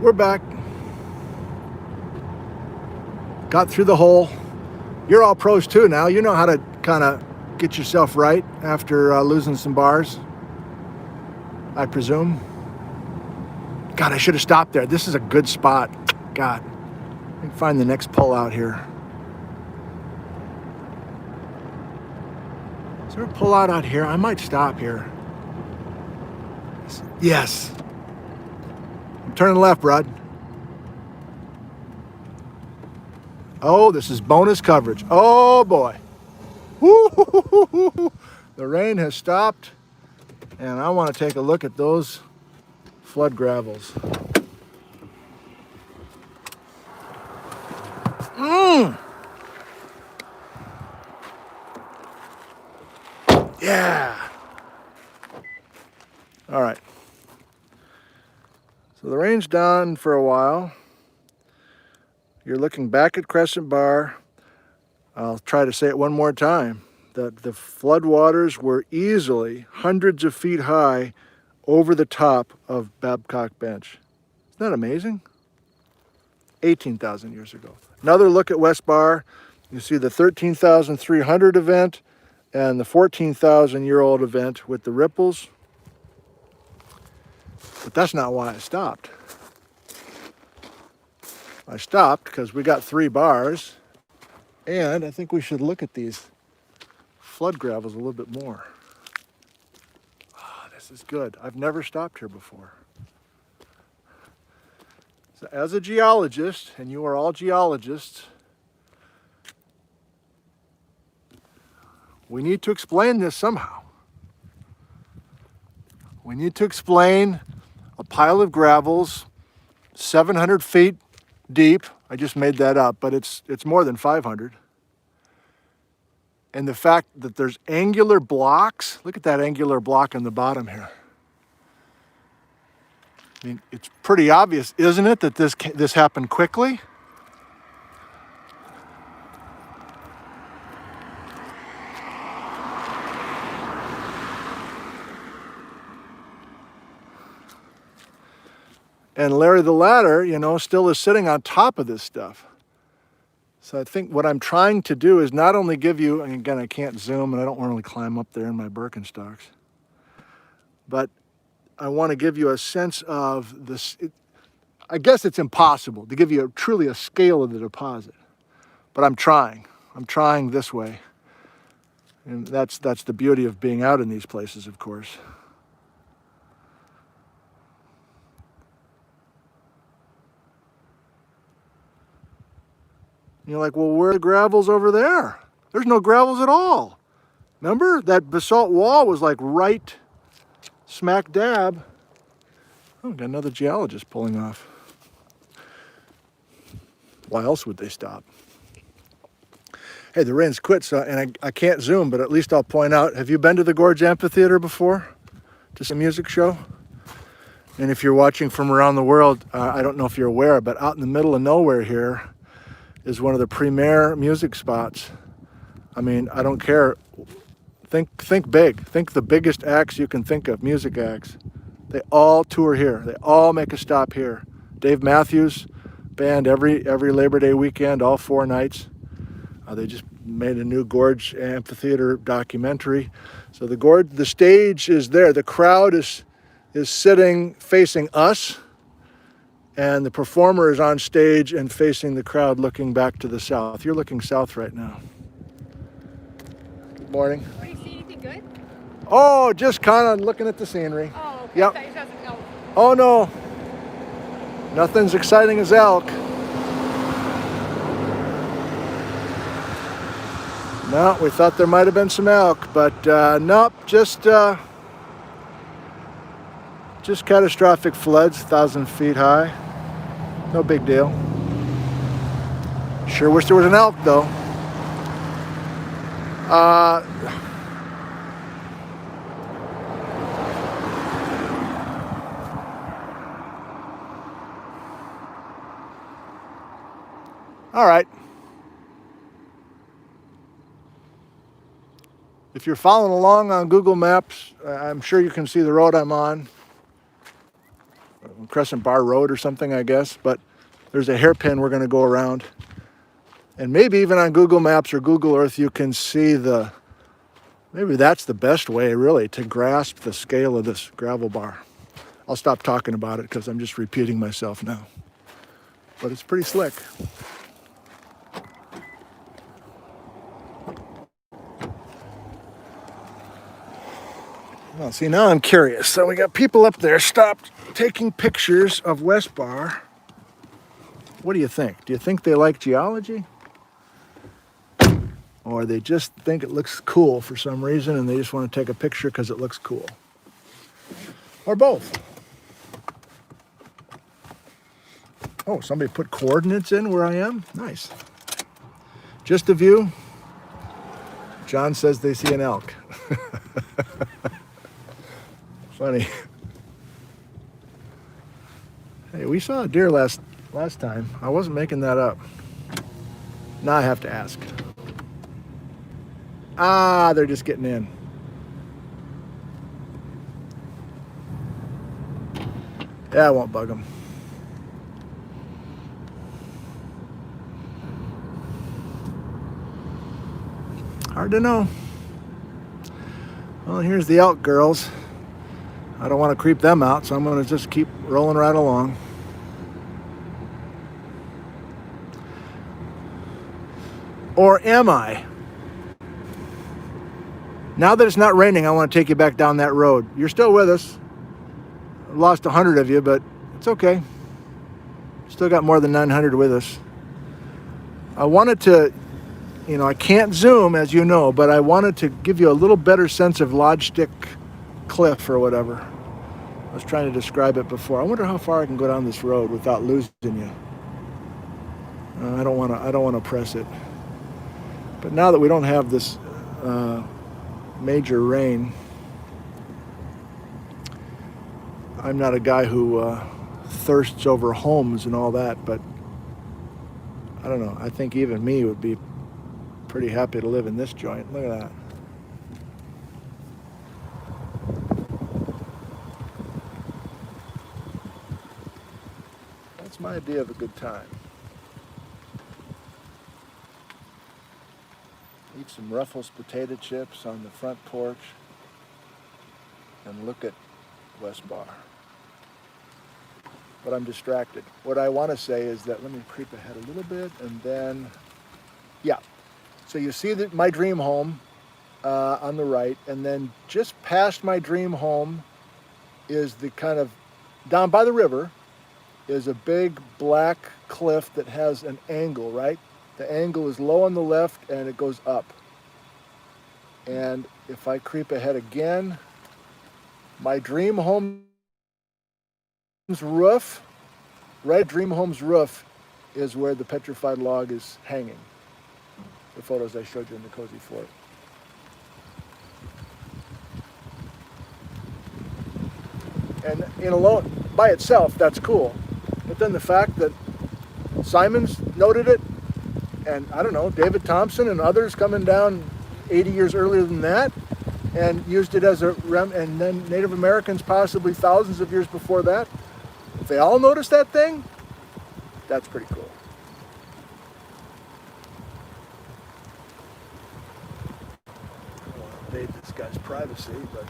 we're back. Got through the hole. You're all pros too now. You know how to kind of get yourself right after losing some bars, I presume. God, I should have stopped there. This is a good spot. God, I can find the next pull out here. Is there a pull out here? I might stop here. Yes. I'm turning left, Rod. Oh, this is bonus coverage. Oh boy. Woo-hoo-hoo-hoo-hoo. The rain has stopped, and I want to take a look at those flood gravels. Yeah. All right. So the rain's down for a while. You're looking back at Crescent Bar. I'll try to say it one more time, that the floodwaters were easily hundreds of feet high over the top of Babcock Bench. Isn't that amazing? 18,000 years ago. Another look at West Bar. You see the 13,300 event and the 14,000-year-old event with the ripples. But that's not why I stopped. I stopped because we got 3 bars, and I think we should look at these flood gravels a little bit more. This is good. I've never stopped here before. So as a geologist, and you are all geologists, we need to explain this somehow. We need to explain a pile of gravels 700 feet deep. I just made that up, but it's more than 500. And the fact that there's angular blocks. Look at that angular block in the bottom here. I mean, it's pretty obvious, isn't it, that this happened quickly? And Larry the Ladder, you know, still is sitting on top of this stuff. So I think what I'm trying to do is not only give you, and again, I can't zoom and I don't want to really climb up there in my Birkenstocks, but I want to give you a sense of this. I guess it's impossible to give you truly a scale of the deposit, but I'm trying. I'm trying this way. And that's the beauty of being out in these places, of course. You're like, well, where are the gravels over there? There's no gravels at all. Remember? That basalt wall was like right smack dab. Oh, got another geologist pulling off. Why else would they stop? Hey, the rain's quit, so, and I can't zoom, but at least I'll point out, have you been to the Gorge Amphitheater before? To some music show? And if you're watching from around the world, I don't know if you're aware, but out in the middle of nowhere here is one of the premier music spots. I mean, I don't care. Think big. Think the biggest acts you can think of, music acts. They all tour here. They all make a stop here. Dave Matthews Band every Labor Day weekend, all 4 nights. They just made a new Gorge Amphitheater documentary. So the stage is there. The crowd is sitting facing us, and the performer is on stage and facing the crowd looking back to the south. You're looking south right now. Good morning. What, do you see anything good? Oh, just kind of looking at the scenery. Oh, okay. Yep. I thought you said something else. Oh no, nothing's exciting as elk. No, we thought there might have been some elk, but nope, just catastrophic floods, 1,000 feet high. No big deal. Sure wish there was an elk though. All right. If you're following along on Google Maps, I'm sure you can see the road I'm on. Crescent Bar Road or something, I guess. But there's a hairpin we're going to go around. And maybe even on Google Maps or Google Earth, you can see maybe that's the best way, really, to grasp the scale of this gravel bar. I'll stop talking about it because I'm just repeating myself now. But it's pretty slick. Well, see, now I'm curious. So we got people up there stopped taking pictures of West Bar. What do you think? Do you think they like geology? Or they just think it looks cool for some reason and they just want to take a picture because it looks cool? Or both? Oh, somebody put coordinates in where I am? Nice. Just a view. John says they see an elk. Funny. Hey, we saw a deer last time. I wasn't making that up. Now I have to ask. Ah, they're just getting in. Yeah, I won't bug them. Hard to know. Well, here's the elk girls. I don't want to creep them out, so I'm going to just keep rolling right along. Or am I? Now that it's not raining, I want to take you back down that road. You're still with us. I've lost 100 of you, but it's okay. Still got more than 900 with us. I wanted to, I can't zoom, as you know, but I wanted to give you a little better sense of Lodge Stick Cliff or whatever. I was trying to describe it before. I wonder how far I can go down this road without losing you. I don't want to press it. But now that we don't have this major rain, I'm not a guy who thirsts over homes and all that, but I don't know. I think even me would be pretty happy to live in this joint. Look at that. my idea of a good time. Eat some Ruffles potato chips on the front porch and look at West Bar. But I'm distracted. What I want to say is that, let me creep ahead a little bit, and then, yeah. So you see that my dream home on the right, and then just past my dream home is the kind of, down by the river, is a big black cliff that has an angle, right? The angle is low on the left and it goes up. And if I creep ahead again, my dream home's roof, right? Dream home's roof is where the petrified log is hanging. The photos I showed you in the Cozy Fort. And in alone, by itself, that's cool. But then the fact that Simons noted it, and I don't know, David Thompson and others coming down 80 years earlier than that, and used it as a and then Native Americans possibly thousands of years before that. If they all noticed that thing, that's pretty cool. I don't want to invade this guy's privacy, but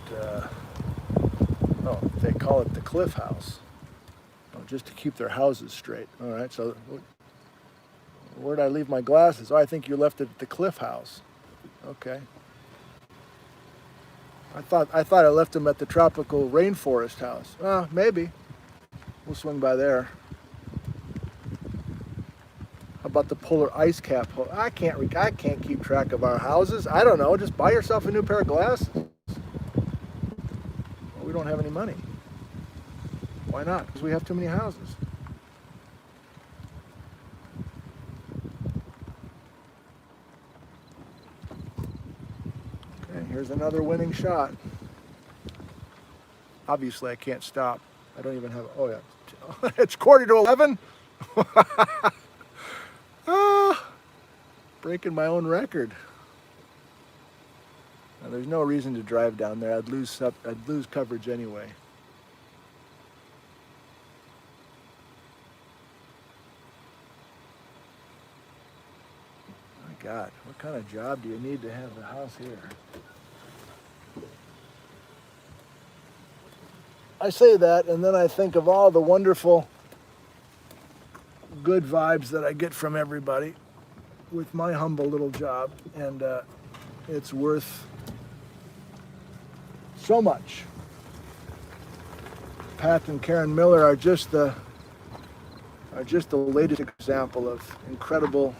oh, they call it the Cliff House. Oh, just to keep their houses straight. All right, so where'd I leave my glasses? Oh, I think you left it at the Cliff House. Okay. I thought I left them at the Tropical Rainforest House. Maybe. We'll swing by there. How about the Polar Ice Cap? I can't keep track of our houses. I don't know. Just buy yourself a new pair of glasses. Well, we don't have any money. Why not? Because we have too many houses. Okay, here's another winning shot. Obviously, I can't stop. I don't even have, oh yeah, it's 11:15. Breaking my own record. Now, there's no reason to drive down there. I'd lose coverage anyway. My God, what kind of job do you need to have a house here? I say that, and then I think of all the wonderful, good vibes that I get from everybody with my humble little job, and it's worth so much. Pat and Karen Miller are just the latest example of incredible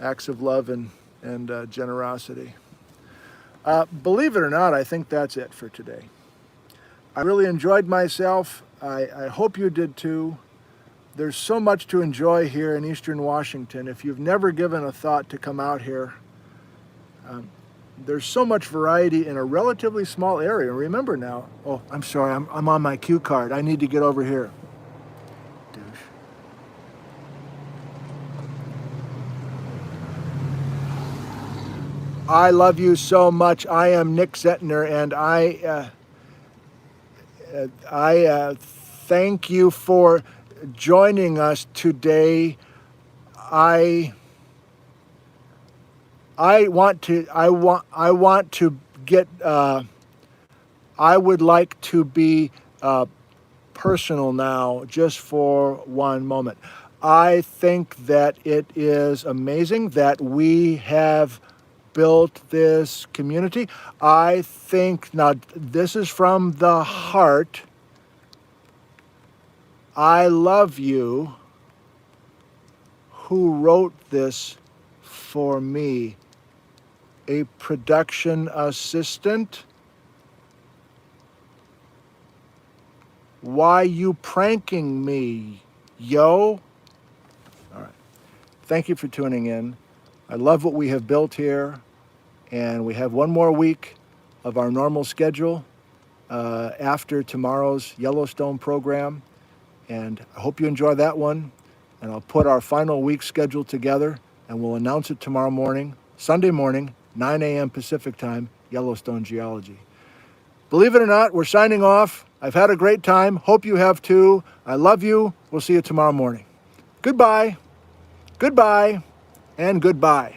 acts of love and generosity. Believe it or not, I think that's it for today. I really enjoyed myself. I hope you did too. There's so much to enjoy here in Eastern Washington. If you've never given a thought to come out here, there's so much variety in a relatively small area. Remember now, oh, I'm sorry, I'm on my cue card. I need to get over here. Douche. I love you so much. I am Nick Zentner, and I thank you for joining us today. I would like to be personal now, just for one moment. I think that it is amazing that we have built this community. I think, now this is from the heart, I love you who wrote this for me. A production assistant. Why you pranking me, yo? All right. Thank you for tuning in. I love what we have built here, and we have one more week of our normal schedule after tomorrow's Yellowstone program, and I hope you enjoy that one, and I'll put our final week schedule together, and we'll announce it tomorrow morning, Sunday morning, 9 a.m. Pacific time, Yellowstone Geology. Believe it or not, we're signing off. I've had a great time. Hope you have too. I love you. We'll see you tomorrow morning. Goodbye, goodbye, and goodbye.